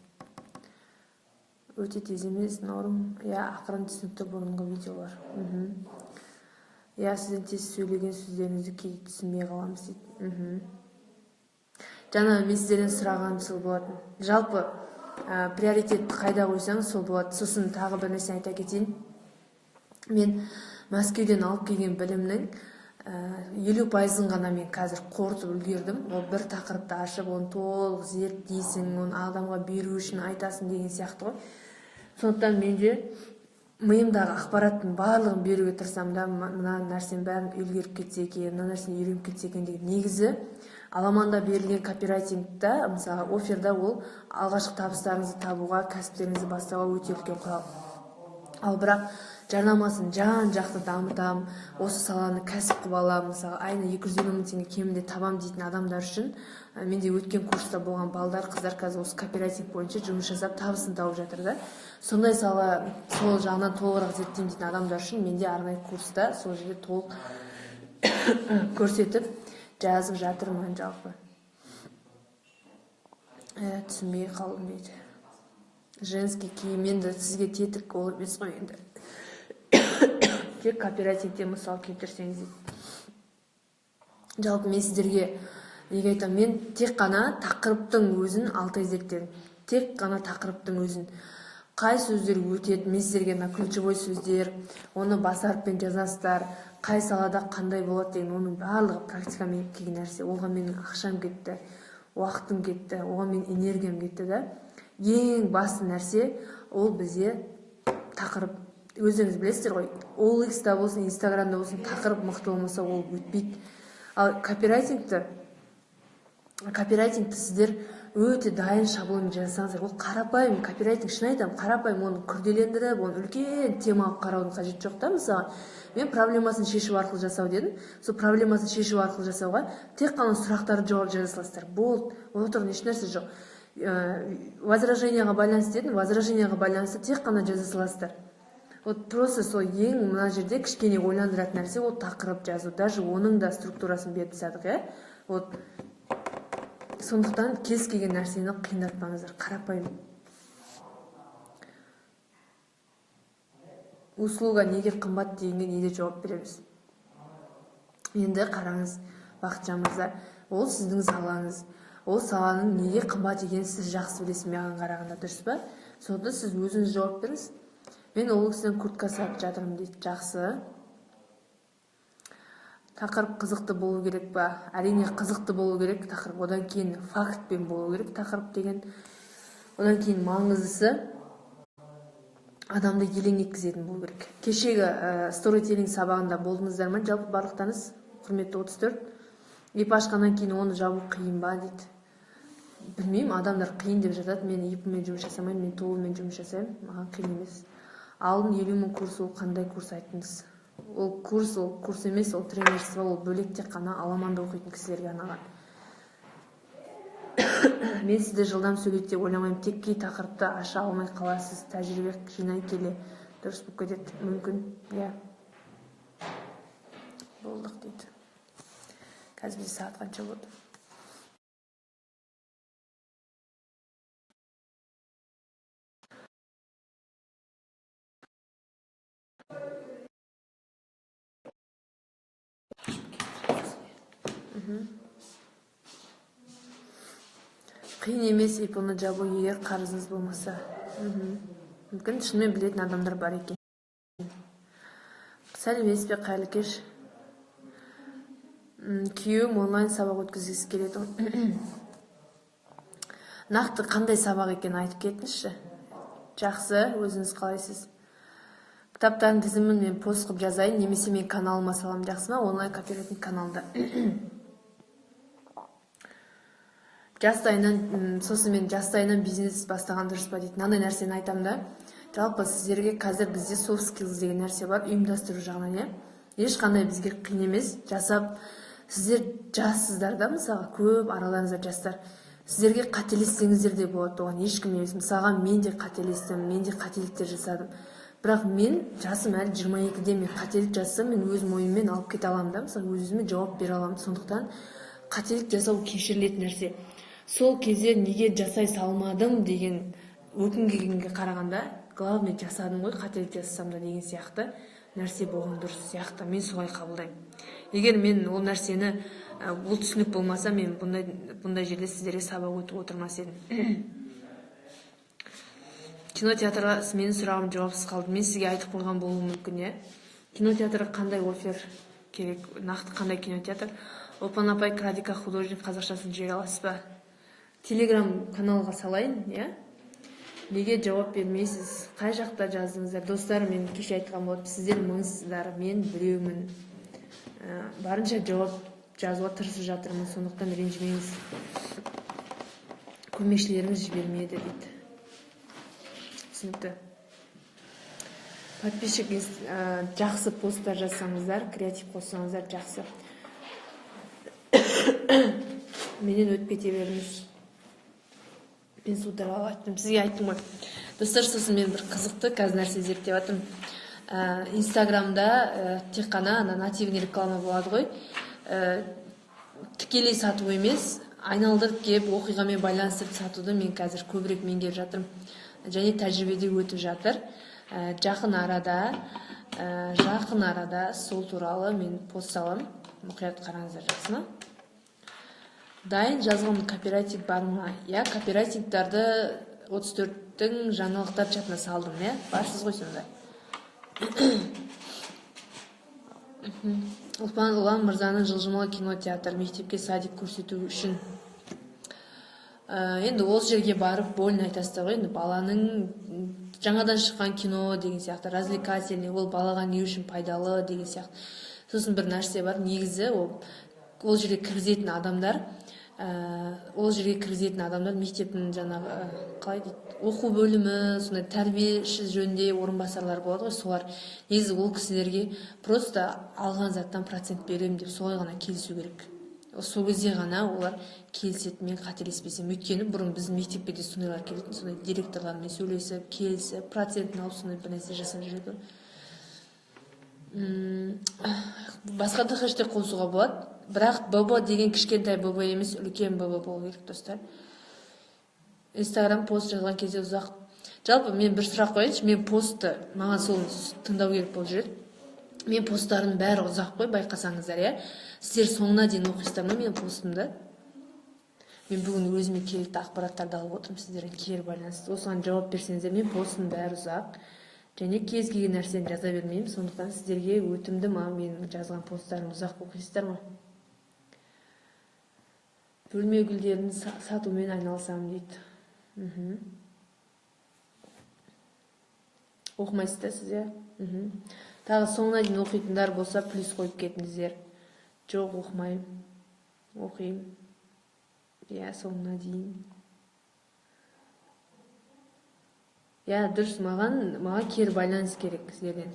Өте тез емес, норм. Иә, ақырын түсінікті бұрынғы видеолар. Иә, сізден тез сөйлеген сөздеріңізді кейде түсінбей қаламыз дейді. Жаңа мен сіздерден сұрағаным сол болатын. Жалпы приоритетті қайда қойсаңыз сол болады. Сосын тағы бір нәрсе айта кетейін. Мен Мәскеуден алып келген білімнің 50%-ын ғана мен қазір қорытып үлгердім. Ол бір тақырыпты ашып, оны толық зерттейсің, оны адамға беру үшін айтасың деген сияқты ғой. Сондықтан менде миымдағы ақпараттың барлығын беруге тырысамын да, мына нәрсенің бәрін үлгеріп кетсе екен, мына нәрсені үйреніп кетсе екен деген. Негізі аламанда берілген копирайтингта, мысалы оферда ол алғашқы табыстарыңызды табуға, кәсіптеріңізді бастауға өте үлкен құрал. Ал бірақ жарнамасын жан-жақты дамытам, осы саланы кәсіп қылып аламын, мысалы айына 250 мың теңге кемінде табам дейтін адамдар үшін менде өткен курста болған балдар, қыздар қазір осы копирайтинг бойынша жұмыс жасап табысын тауып жатыр да. Сондай сала сол жағынан толығырақ зерттеймін дейтін адамдар үшін менде арнайы курста сол жерде толық көрсетіп жазып жатырмын жалпы. Түсінбей қалдым дейді. Женский киім, енді сізге тетік ол емес қой енді. Тек кооперативте мысал келтірсеңіз дейді. Жалпы мен сіздерге неге айтамын, мен тек қана тақырыптың өзін 6 ай зерттедім. Тек қана тақырыптың өзін. Қай сөздер өтеді, мен сіздерге ключевой сөздер, оны бас әріппен жазасыздар, қай салада қандай болады деген, оның барлығы практикамен келген нәрсе. Оған менің ақшам кетті, уақытым кетті, оған менің энергиям кетті да. Ең басты нәрсе ол бізде тақырып. Өзіңіз білесіздер ғой, OLX-та болсын, Instagramда болсын, тақырып мықты болмаса ол өтпейді. Ал копирайтингті сіздер өте дайын шаблонмен жасаңыздар. Ол қарапайым, копирайтинг шын айтамын, қарапайым, оны күрделендіріп, оны үлкен тема алып қараудың қажеті жоқ та. Мысалы, мен проблемасын шешу арқылы жасау дедім. Сол проблемасын шешу арқылы жасауға тек қана сұрақтарды жауап жаза саласыздар. Болды, отырын ешнәрсе жоқ. Возраженияға байланысты дедім, возраженияға байланысты тек қана жаза саласыздар. Вот просто сол ең мына жерде кішкене ойландыратын нәрсе ол тақырып жазу. Даже оның да структурасын беріп тастадық, иә? Вот сондықтан кез келген нәрсені қиындатпаңыздар, қарапайым. Услуга неге қымбат дегенге неде жауап береміз. Енді қараңыз, Бақытжан мырза, ол сіздің салаңыз. Ол саланың неге қымбат екенін сіз жақсы білесіз, маған қарағанда, дұрыс па? Сондықтан сіз өзіңіз жауап беріңіз. Мен ол кісіден куртка сатып жатырмын дейді. Жақсы. Тақырып қызықты болу керек па? Әрине қызықты болу керек тақырып. Одан кейін фактпен болу керек тақырып деген. Одан кейін маңыздысы адамды елең еткізетін болу керек. Кешегі сторителлинг сабағында болдыңыздар ма? Жалпы барлықтарыңыз, құрметті 34. ИП ашқаннан кейін оны жабу қиын ба дейді. Білмеймін, адамдар қиын деп жатады. Мен ИП-мен жұмыс жасамаймын, мен ТО-мен жұмыс жасаймын. Маған қиын емес. Алдын 50 000 курс, ол қандай курс айттыңыз? Ол курс емес, ол тренерство, ол бөлек тек қана аламанда оқитын кісілерге арналған. Мен сізді жылдам сөйлейді деп ойламаймын, тек кей тақырыпты аша алмай қаласыз, тәжірибе жинай келе дұрыс болып кетеді. Мүмкін, иә. Болдық дейді. Қазір бізде сағат қанша болды? Қиын емес ИП-ны жабу, егер қарызыңыз болмаса. Мүмкін шынымен білетін адамдар бар екен. Сәлеметсіз бе, қайырлы кеш. Күйеуім онлайн сабақ өткізгісі келеді. Нақты қандай сабақ екенін айтып кетіңізші. Жақсы, өзіңіз қалайсыз? Кітаптардың тізімін мен пост қылып жазайын, немесе мен каналыма салам, жақсы ма? Онлайн копирайтинг каналда. Сосын мен жастайынан бизнес бастаған дұрыс па дейді. Мынандай нәрсені айтамын да. Жалпы сіздерге қазір бізде soft skills деген нәрсе бар, ұйымдастыру жағынан, иә. Ешқандай бізге қиын емес, жасап, сіздер жассыздар да, мысалға, көп араларыңызда жастар. Сіздерге қателессеңіздер де болады, оған ешкім емес. Мысалға, мен де қателестім, мен де қателіктер жасадым. Бірақ мен жасым әлі 22-де, мен қателік жасасам, мен өз мойныммен алып кете аламын да, мысалы, өзіме жауап бере аламын. Сондықтан қателік жасау кешірілетін нәрсе. Сол кезде неге жасай салмадым деген өкінгенге қарағанда, главный жасадым ғой, қателік жасасам да деген сияқты нәрсе болған дұрыс сияқты. Мен солай қабылдаймын. Егер мен ол нәрсені, ол түсінік болмаса, мен бұндай жерде сіздерге сабақ өтіп отырмас едім. Кинотеатрға менің сұрағым жауапсыз қалды. Мен сізге айтып қойған болуы мүмкін, иә. Кинотеатрға қандай офер керек, нақты қандай кинотеатр? Опан апай, Крадика художник қазақшасын жібере аласыз ба? Телеграм каналға салайын, иә? Неге жауап бермейсіз? Қай жақта жаздыңыздар? Достар, мен кеше айтқан болып, сіздер мыңсыздар, мен біреумін. Барынша жауап жазуға тырысып жатырмын, сондықтан ренжімеңіз. Көмекшілеріңіз жібермеді дейді. Түсінікті. Подписчик жақсы посттар жазсаңыздар, креатив қоссаңыздар жақсы. Менен өтіп кете беріңіз. Мен сударға айттым, сізге айттым ғой. Достар, сосын мен бір қызықты қазір нәрсе зерттеп жатырмын. Инстаграмда тек қана нативный реклама болады ғой. Тікелей сату емес, айналдырып келіп оқиғамен байланыстырып сатуды мен қазір көбірек меңгеріп жатырмын. Және тәжірибеде өтіп жатыр. Жақын арада сол туралы мен пост салам. Мұқият қараңыздар, жақсы ма? Дайын жазған копирайтинг бар ма? Я копирайтингтарды 34-тің жаңалықтар чатына салдым, иә? Барсыз ғой сонда. Ұлан Мырзаның жылжымалы кинотеатр мектепке садик көрсету үшін. Енді ол жерге барып больно айтасыздар ғой, енді баланың жаңадан шыққан кино деген сияқты, развлекательный, ол балаға не үшін пайдалы деген сияқты. Сосын бір нәрсе бар, негізі ол жерге кіргізетін адамдар, мектептің жаңағы, қалай дейді, оқу бөлімі, сондай тәрбиеші жөнінде орынбасарлар болады ғой, солар. Негізі ол кісілерге просто алған заттан процент беремін деп солай ғана келісу керек. Сол кезде ғана олар келіседі, мен қателеспесем. Өйткені бұрын біздің мектепке де сондайлар келетін, сондай директорлармен сөйлесіп, келісіп, процентін алып сондай бір нәрсе жасап жүреді. Басқа да хэштег қосуға болады. Бірақ ББ деген кішкентай ББ емес, үлкен ББ болу керек, достар. Инстаграм пост жазған кезде ұзақ. Жалпы мен бір сұрақ қояйыншы, мен постты, маған сол тыңдау керек болып жүреді. Мен посттарым бәрі ұзақ қой, байқасаңыздар, иә. Сіздер соңына дейін оқисыздар ма мен постымды? Мен бүгін өзіме керекті ақпараттарды алып отырмын, сіздердің кері байланысты. Осыған жауап берсеңіздер, мен постым бәрі ұзақ. Және кез келген нәрсені жаза бермеймін, сондықтан сіздерге өтімді ма, мен жазған посттарым ұзақ оқисыздар ма? Бөлме гүлдерін сатумен айналысамын дейді. Оқымайсыз да сіз, иә? Тағы соңына дейін оқитындар болса, плюс қойып кетіңіздер. Жоқ, оқымаймын. Оқимын. Иә, соңына дейін. Иә, дұрыс, маған кері байланыс керек сіздерден.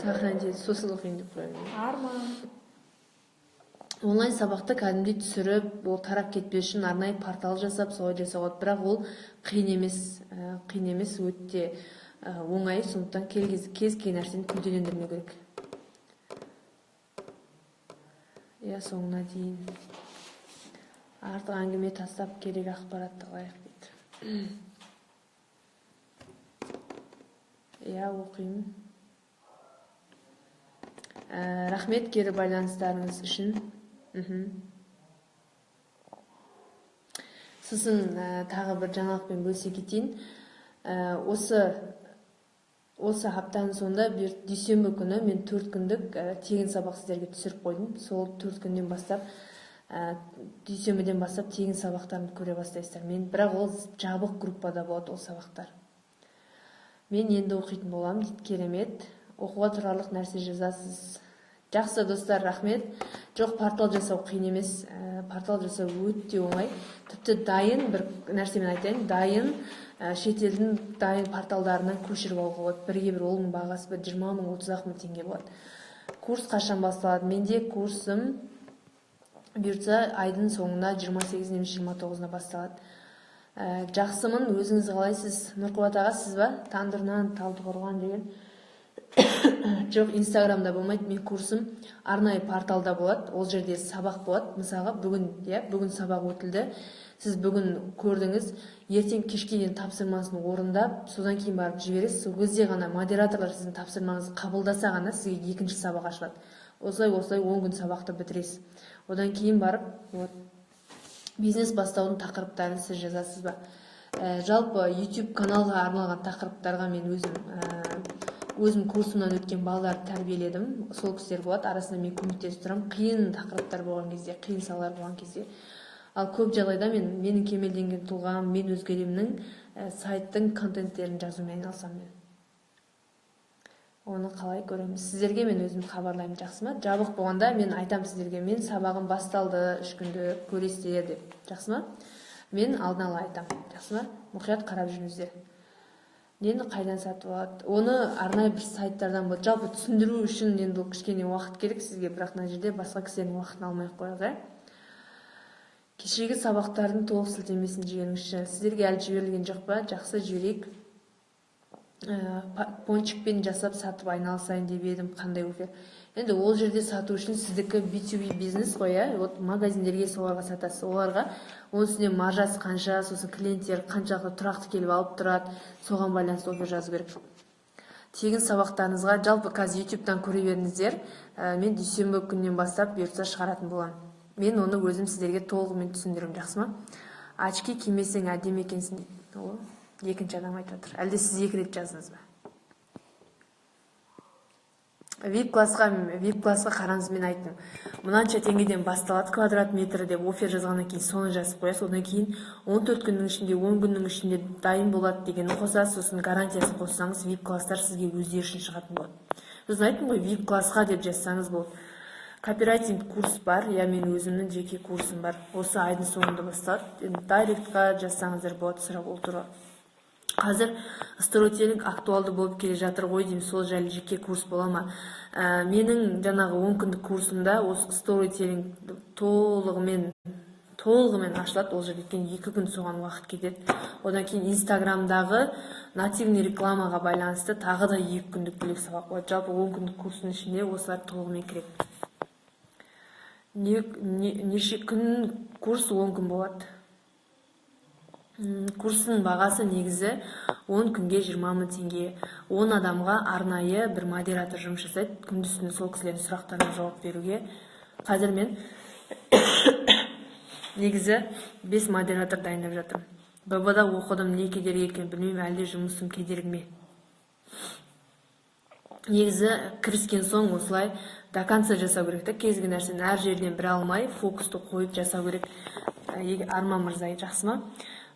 Сохранить, сосын оқимын деп қоямын. Арман. Онлайн сабақты кәдімгідей түсіріп, ол тарап кетпес үшін арнайы портал жасап, солай жасауға, бірақ ол қиын емес, өте оңай, сондықтан кез келген нәрсені күнделендірмеу керек. Иә, соңына дейін. Артық әңгіме тастап, керек ақпаратты алайық дейді. Иә, оқимын. Рахмет кері байланыстарыңыз үшін. Сосын тағы бір жаңалықпен бөлісе кетейін. Осы аптаның соңында дүйсенбі күні мен 4 күндік тегін сабақ сіздерге түсіріп қойдым. Сол 4 күннен бастап, дүйсенбіден бастап тегін сабақтарын көре бастайсыздар. Бірақ ол жабық группада болады ол сабақтар. Мен енді оқитын боламын дейді, керемет. Оқуға тұрарлық нәрсе жазасыз. Жақсы достар, рахмет. Жоқ, портал жасау қиын емес. Портал жасау өте оңай. Тіпті дайын, бір нәрсемен айтайын, дайын шетелдің дайын порталдарынан көшіріп алуға болады. Бірге бір оның бағасы 20 мың, 30 мың теңге болады. Курс қашан басталады? Менде курсым бұйыртса айдың соңына 28 немесе 29-на басталады. Жақсымын, өзіңіз қалайсыз? Нұрқуат аға, сіз ба? Тандырынан Талдықорған деген. Жоқ, инстаграмда болмайды, мен курсым арнайы порталда болады. Ол жерде сабақ болады. Мысалға, бүгін сабақ өтілді. Сіз бүгін көрдіңіз, ертең кешке дейін тапсырмасын орындап, содан кейін барып жібересіз. Сол кезде ғана модераторлар сіздің тапсырмаңызды қабылдаса ғана сізге екінші сабақ ашылады. Осылай 10 күн сабақты бітіресіз. Одан кейін барып, бизнес бастаудың тақырыптарын сіз жазасыз ба? Жалпы YouTube каналға арналған тақырыптарға мен өзім курсымнан өткен балаларды тәрбиеледім. Сол кісілер болады, арасында мен көмектесіп тұрамын. Қиын тақырыптар болған кезде, қиын салалар болған кезде. Ал көп жағдайда менің кемелденген тұлғам, мен өзгелемнің сайттың контенттерін жазумен айналысамын мен. Оны қалай көреміз? Сіздерге мен өзім хабарлаймын, жақсы ма? Жабық болғанда мен айтам сіздерге, мен сабағым басталды, 3 күнді көресіздер деп. Жақсы ма? Мен алдын ала айтам, жақсы ма? Мұқият қарап жүріңіздер. Нені қайдан сатып алады? Оны арнайы бір сайттардан болады. Жалпы түсіндіру үшін енді кішкене уақыт керек сізге, бірақ мына жерде басқа кісілердің уақытын алмай қояйық. Кешегі сабақтардың толық сілтемесін жіберіңізші. Сіздерге әлі жіберілген жоқ па? Жақсы, жіберейік. Пончикпен жасап сатып айналысайын деп едім, қандай офер? Енді ол жерде сату үшін сіздікі B2B бизнес қой, магазиндерге соларға сатасыз. Оларға оның үстіне маржасы қанша, сосын клиенттер қаншалықты тұрақты келіп алып тұрады, соған байланысты офер жазу керек. Тегін сабақтарыңызға жалпы қазір YouTube-тан көре беріңіздер. Мен дүйсенбі күннен бастап бұйыртса шығаратын боламын. Мен оны өзім сіздерге толығымен түсіндіремін, жақсы ма? Очки кимесең әдемі екенсің дейді. Екінші адам айтып отыр. Әлде сіз 2 рет жаздыңыз ба? VIP классқа қараңыз, мен айттым. Мынанша теңгеден басталады квадрат метрі деп офер жазғаннан кейін соны жазып қоясыз. Одан кейін 14 күннің ішінде, 10 күннің ішінде дайын болады дегенін қосасыз. Сосын гарантиясын қоссаңыз, VIP класстар сізге өздері үшін шығатын болады. Сосын айттым ғой, VIP классқа деп жазсаңыз болады. Копирайтинг курс бар, мен өзімнің жеке курсым бар. Осы айдың соңында басталады. Директқа жазсаңыздар болады, сұрап ол туралы. Қазір сторителлинг актуалды болып келе жатыр ғой деймін, сол жайлы жеке курс бола ма? Менің жаңағы 10 күндік курсымда осы сторителлинг толығымен ашылады. Ол жерде 2 күн соған уақыт кетеді. Одан кейін инстаграмдағы нативный рекламаға байланысты тағы да 2 күндік бөлек сабақ болады. Жалпы 10 күндік курстың ішінде осылар толығымен кіреді. Неше күн курс? 10 күн болады. Курстың бағасы негізі 10 күнге 20 мың теңге. 10 адамға арнайы бір модератор жұмыс жасайды. Күндіз-түні сол кісілердің сұрақтарына жауап беруге. Қазір мен негізі 5 модератор дайындап жатырмын. ББ-да оқыдым, не кедергі екен білмеймін, әлде жұмысым кедергі ме? Негізі кіріскен соң осылай до конца жасау керек. Кезгі нәрсені әр жерден бір алмай, фокусты қойып жасау керек. Арман мырза, жақсы ма?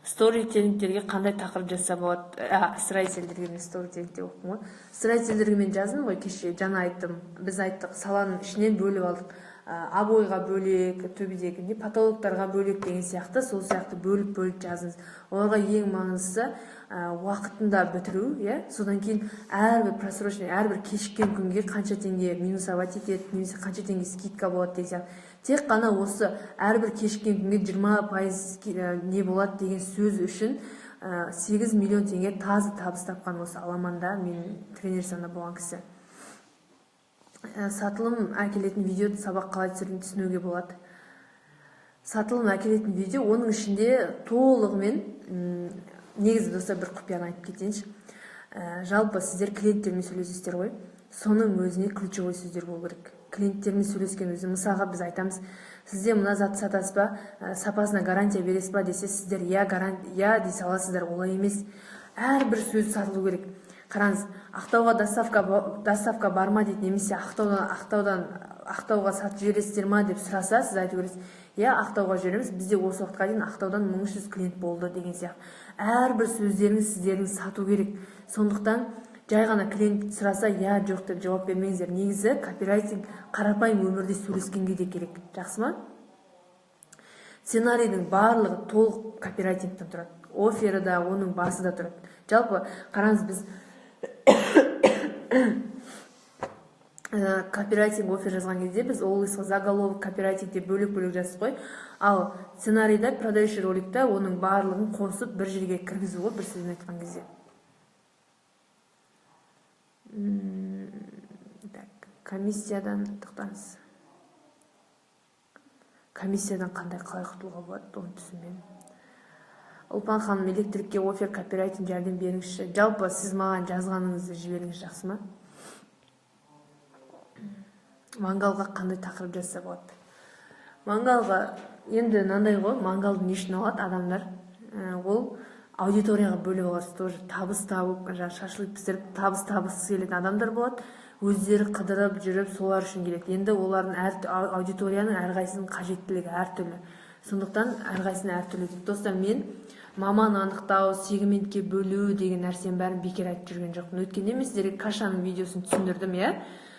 сторителлингтерге қандай тақырып жазса болады. Строительдерге емес, сторителлингте оқыдым ғой. Строительдерге мен жаздым ғой кеше, жаңа айттым. Біз айттық, саланың ішінен бөліп алдық. Обойға бөлек, төбедегі не потолоктарға бөлек деген сияқты, сол сияқты бөліп жазыңыз. Оларға ең маңыздысы уақытында бітіру, содан кейін әрбір просрочный, әрбір кешіккен күнге қанша теңге минусовать етеді, немесе қанша теңге скидка болады деген сияқты. Тек қана осы әрбір кешіккен күнге 20% не болады деген сөз үшін 8 миллион теңге тазы табыс тапқан осы аламанда мен тренер санда болған кісі. Сатылым әкелетін видео сабақ қалай түсінуге болады. Сатылым әкелетін видео, оның ішінде толығымен негізі достар бір құпияны айтып кетейінші. Жалпы сіздер клиенттермен сөйлесесіздер ғой, соның өзіне ключевой сөздер болу керек. Клиенттермен сөйлескен өзі, мысалға біз айтамыз, сізде мына зат сатасыз ба, сапасына гарантия бересіз ба десе, сіздер я дей саласыздар, олай емес. Әрбір сөз сатылу керек. Қараңыз, Ақтауға доставка бар ма дейді, немесе Ақтауға сатып жібересіздер ма деп сұраса, сіз айту керексіз, Ақтауға жібереміз, бізде осы уақытқа дейін Ақтаудан 1300 клиент болды деген сияқты. Әрбір сөздеріңіз сіздердің сату керек. Сондықтан жай ғана клиент сұраса, жоқ деп жауап бермеңіздер. Негізі копирайтинг қарапайым өмірде сөйлескенге де керек. Жақсы ма? Сценарийдің барлығы толық копирайтингтен тұрады. Оффері да, оның басы да тұрады. Жалпы қараңыз, біз копирайтинг оффер жазған кезде біз олысқа заголовок копирайтингте бөлек-бөлек жаздық қой. Ал сценарийда, продающий роликта оның барлығын қосып бір жерге кіргізу ғой, бір сөзбен айтқан кезде. Комиссиядан тоқтаңыз. Комиссиядан қалай құтылуға болады, оны түсінбедім. Ұлпан ханым, электрикке оффер копирайтинг жәрдем беріңізші. Жалпы сіз маған жазғаныңызды жіберіңіз, жақсы ма? Мангалға қандай тақырып жазса болады? Мангалға енді мынандай ғой, мангалды не үшін алады адамдар? Ол аудиторияға бөліп алады, тоже табыс тауып, шашлык пісіріп, табыс келетін адамдар болады. Өздері қыдырып жүріп, солар үшін келеді. Енді олардың аудиторияның әрқайсының қажеттілігі әртүрлі. Сондықтан әрқайсының әртүрлі. Достар, мен маман анықтау, сегментке бөлу деген нәрсенің бәрін бекер айтып жүрген жоқпын. Өткенде мен сіздерге Кашаның видеосын түсіндірдім,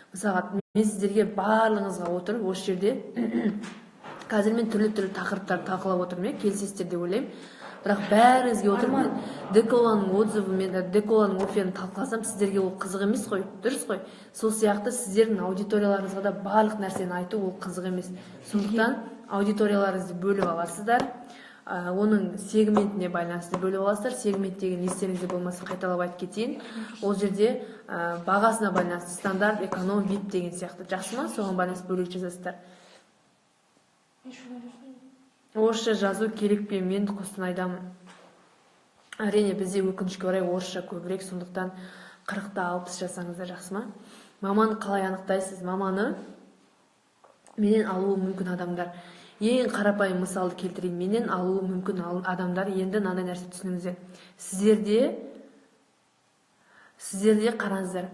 Мысалға, мен сіздерге барлығыңызға отырып, осы жерде қазір мен түрлі тақырыптар талқылап отырмын, келісесіздер деп ойлаймын. Бірақ бәріңізге отырып, Деколаның отзывы мен Деколаның офферін талқыласам, сіздерге ол қызық емес қой, дұрыс қой. Сол сияқты сіздердің аудиторияларыңызға да барлық нәрсені айту ол қызық емес. Сондықтан аудиторияларыңызды бөліп аласыздар, оның сегментіне байланысты бөліп аласыздар. Сегменттегі естеріңізде болмаса қайталап айтып кетейін. Ол жерде бағасына байланысты стандарт, эконом, VIP деген сияқты. Жақсы ма? Соған байланысты бөлек жазасыздар. Орысша жазу керек пе? Мен Қостанайдамын. Әрине, бізде өкінішке орай орысша көбірек, сондықтан 40-60 жасаңыздар, жақсы ма? Маманы қалай анықтайсыз? Маманы менен алуы мүмкін адамдар. Ең қарапайым мысалды келтірейін. Менен алуы мүмкін адамдар енді мынандай нәрсе түсініңіздер. Сіздерде қараңыздар.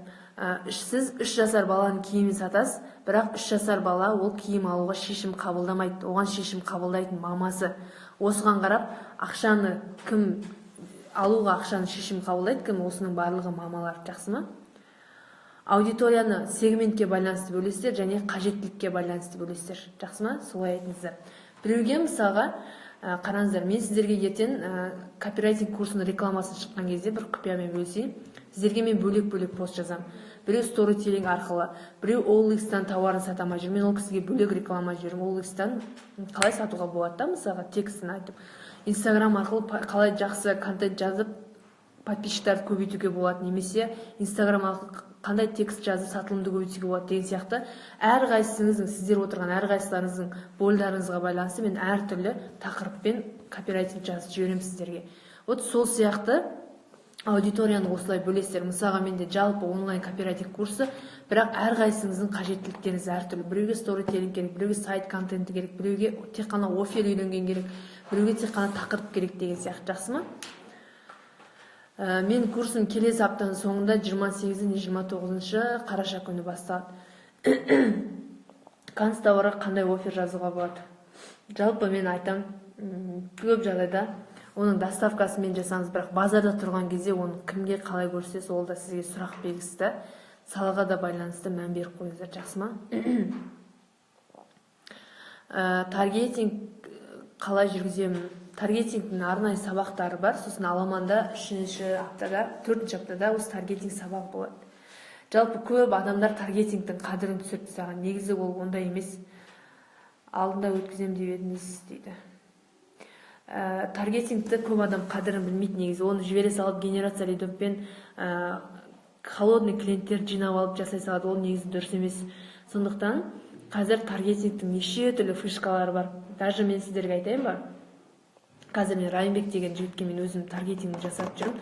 Сіз 3 жасар баланың киімін сатасыз, бірақ 3 жасар бала ол киім алуға шешім қабылдамайды. Оған шешім қабылдайтын мамасы. Осыған қарап, ақшаны кім алуға ақшаны шешім қабылдайды, кім? Осының барлығы мамалар, жақсы ма? Аудиторияны сегментке байланысты бөлесіздер және қажеттілікке байланысты бөлесіздер. Жақсы ма? Солай айтыңыздар. Біреуге мысалға қараңыздар, мен сіздерге ертең копирайтинг курсының рекламасын шыққан кезде бір құпиямен бөлісейін. Сіздерге мен бөлек-бөлек пост жазам. Біреу сторителлинг арқылы, біреу OLX-тан тауарын сатамай жүр. Мен ол кісіге бөлек реклама жүрмін. OLX-тан қалай сатуға болады да, мысалға текстін айтып. Инстаграм арқылы қалай жақсы контент жазып, подписчиктарды көбейтуге болады, немесе Инстаграм арқылы қандай текст жазып сатылымды көбейтуге болады деген сияқты. Әрқайсыңыздың, сіздер отырған әрқайсыларыңыздың бойдарыңызға байланысты мен әртүрлі тақырыппен копирайтинг жазып жіберемін сіздерге. Вот сол сияқты аудиторияны осылай бөлесіздер. Мысалға менде жалпы онлайн копирайтинг курсы, бірақ әрқайсыңыздың қажеттіліктеріңіз әртүрлі. Біреуге сторителлинг керек, біреуге сайт контенті керек, біреуге тек қана оффер үйренген керек, біреуге тек қана тақырып керек деген сияқты. Жақсы ма? Мен курсым келесі аптаның соңында 28-29 қараша күні басталады. Канстауарға қандай оффер жазуға болады? Жалпы мен айтам, көп жағдайда оның доставкасымен жасаңыз, бірақ базарда тұрған кезде оны кімге қалай көрсетесіз, ол да сізге сұрақ белгісі да, салаға да байланысты мән беріп қойыңыздар, жақсы ма? Таргетинг қалай жүргіземін? Таргетингтің арнайы сабақтары бар, сосын аламанда 3-ші аптада, 4-ші аптада осы таргетинг сабақ болады. Жалпы көп адамдар таргетингтің қадірін түсіріп тастаған. Негізі ол ондай емес. Алдында өткізем деп едіңіз дейді. Таргетингті көп адам қадірін білмейді негізі. Оны жібере салып генерация лидоппен холодный клиенттер жинап алып жасай салады. Ол негізі дұрыс емес. Сондықтан қазір таргетингтің неше түрлі фишкалары бар. Даже мен сіздерге айтайын ба? Қазір мен Райымбек деген жігітке мен өзім таргетингті жасап жүрмін.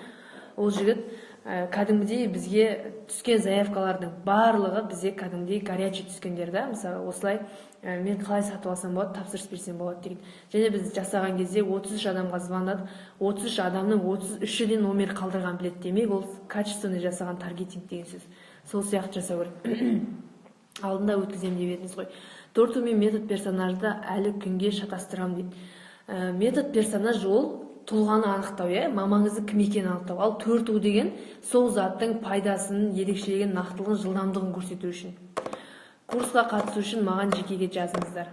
Ол жігіт кәдімгідей бізге түскен заявкалардың барлығы бізге кәдімгідей горячий түскендер да. Мысалы, осылай мен қалай сатып алсам болады, тапсырыс берсем болады деген. Және біз жасаған кезде 33 адамға звондадық. 33 адамның 33-іден номер қалдырған білет. Демек, ол качественный жасаған таргетинг деген сөз. Сол сияқты жасау керек. Алдында өткізем деп едіңіз ғой. Торту мен метод персонажды әлі күнге шатастырам дейді. Метод персонаж ол тұлғаны анықтау, мамаңызды кім екенін анықтау. Ал 4U деген сол заттың пайдасын, ерекшелігін, нақтылығын, жылдамдығын көрсету үшін. Курсқа қатысу үшін маған жекеге жазыңыздар.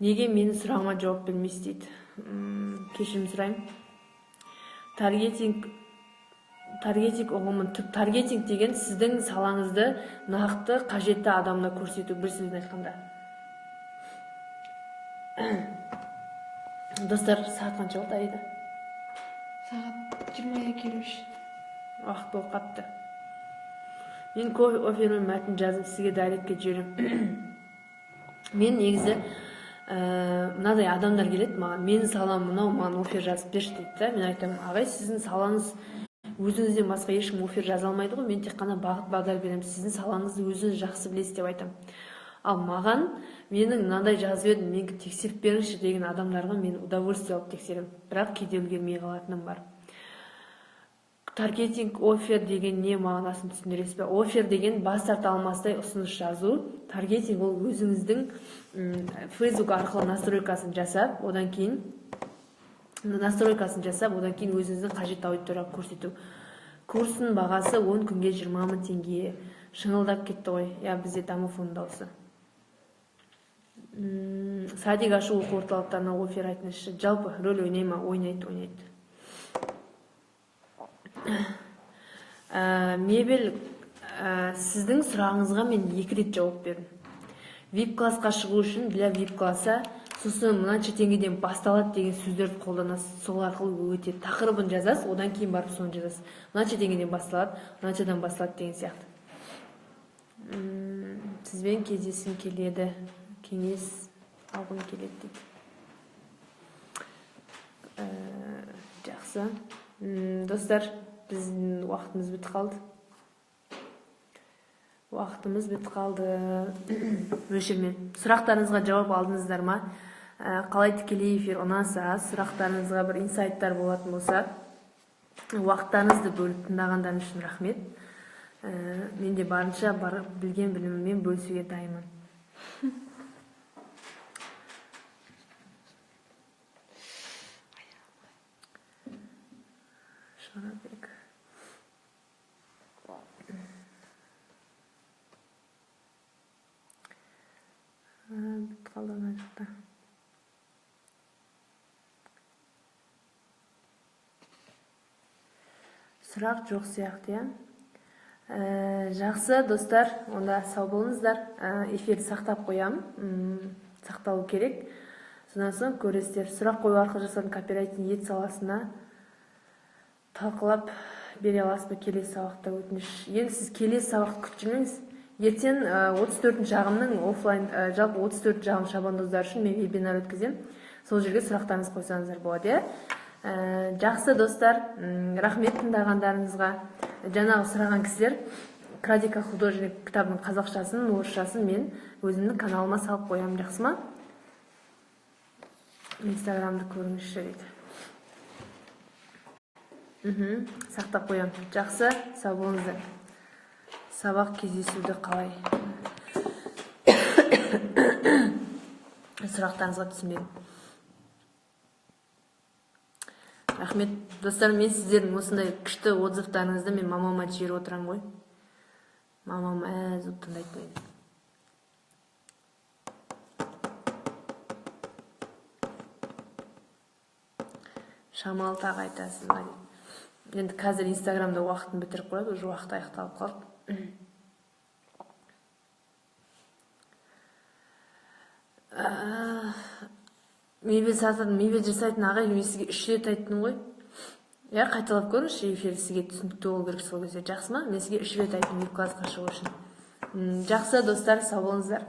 Неге менің сұрағыма жауап бермейсіз дейді. Кешірім сұраймын. Таргетинг ұғымын. Таргетинг деген сіздің салаңызды нақты қажетті адамына көрсету, бір сөзбен айтқанда. Достар, сағат қанша болды Аида? Сағат 22:53. Уақыт болып қапты. Мен офермен мәтін жазып сізге дайректке жіберемін. Мен негізі мынадай адамдар келеді маған, менің салам мынау, маған офер жазып берші дейді. Мен айтамын, ағай, сіздің салаңыз өзіңізден басқа ешкім офер жаза алмайды ғой, мен тек қана бағыт бағдар беремін, сіздің салаңызды өзіңіз жақсы білесіз деп айтамын. Ал маған менің мынандай жазып едім, менің тексеріп беріңізші деген адамдарға мен удовольствие алып тексеремін. Бірақ кейде үлгермей қалатыным бар. Таргетинг офер деген не мағынасын түсіндіресіз бе? Офер деген бас тарта алмастай ұсыныс жазу. Таргетинг ол өзіңіздің Facebook арқылы настройкасын жасап, одан кейін өзіңіздің қажетті аудиторияға көрсету. Курстың бағасы 10 күнге 20 000 теңге. Шыңылдап кетті ғой. Бізде домофон дауысы. Садик ашу оқу орталықтарына офер айтыңызшы. Жалпы рөл ойнай ма? Ойнайды. Мебель, сіздің сұрағыңызға мен 2 рет жауап бердім. VIP классқа шығу үшін для VIP класса сосын мынанша теңгеден басталады деген сөздерді қолданасыз. Сол арқылы өте тақырыбын жазасыз, одан кейін барып соны жазасыз. Мынанша теңгеден басталады, мынаншадан басталады деген сияқты. Сізбен кездескім келеді, кеңес алғым келеді дейді. Жақсы. Достар, біздің уақытымыз бітіп қалды. Мөлшермен. Сұрақтарыңызға жауап алдыңыздар ма? Қалай тікелей эфир ұнаса, сұрақтарыңызға бір инсайттар болатын болса, уақыттарыңызды бөліп тыңдағандарыңыз үшін рахмет. Мен де барынша білген біліміммен бөлісуге дайынмын. Шарабек. Қалды ана жақта. Сұрақ жоқ сияқты, Жақсы, достар, онда сау болыңыздар. Эфирді сақтап қоям. Сақталу керек. Сонан соң көресіздер. Сұрақ қою арқылы жасалатын копирайтинг ет саласына талқылап бере аласыз ба келесі сабақта өтініш. Енді сіз келесі сабақты күтіп жүрмеңіз. Ертең 34-ші ағымның офлайн, жалпы 34-ші ағым шабандоздар үшін мен вебинар өткізем. Сол жерге сұрақтарыңыз қойсаңыздар болады. Жақсы, достар, рахмет тыңдағандарыңызға. Жаңағы сұраған кісілер Крадика художник кітабының қазақшасын, орысшасын мен өзімнің каналыма салып қоямын, жақсы ма? Инстаграмды көріңізші дейді. Сақтап қоям. Жақсы, сау болыңыздар. Сабақ кездесуді қалай? Сұрақтарыңызға түсінбедім. Рахмет. Достар, мен сіздердің осындай күшті отзывтарыңызды мен мамама жіберіп отырамын ғой. Мамам әз болып тыңдайды мені. Шамал тағы айтасыз ба дейді. Енді қазір инстаграмда уақытын бітіріп қойды, уже уақыт аяқталып қалды. Мебель сататын, мебель жасайтын ағай, мен сізге 3 рет айттым ғой. Я қайталап көріңізші, эфир сізге түсінікті болу керек сол кезде. Жақсы ма? Мен сізге 3 рет айттым, екі классқа шығу үшін. Жақсы достар, сау болыңыздар.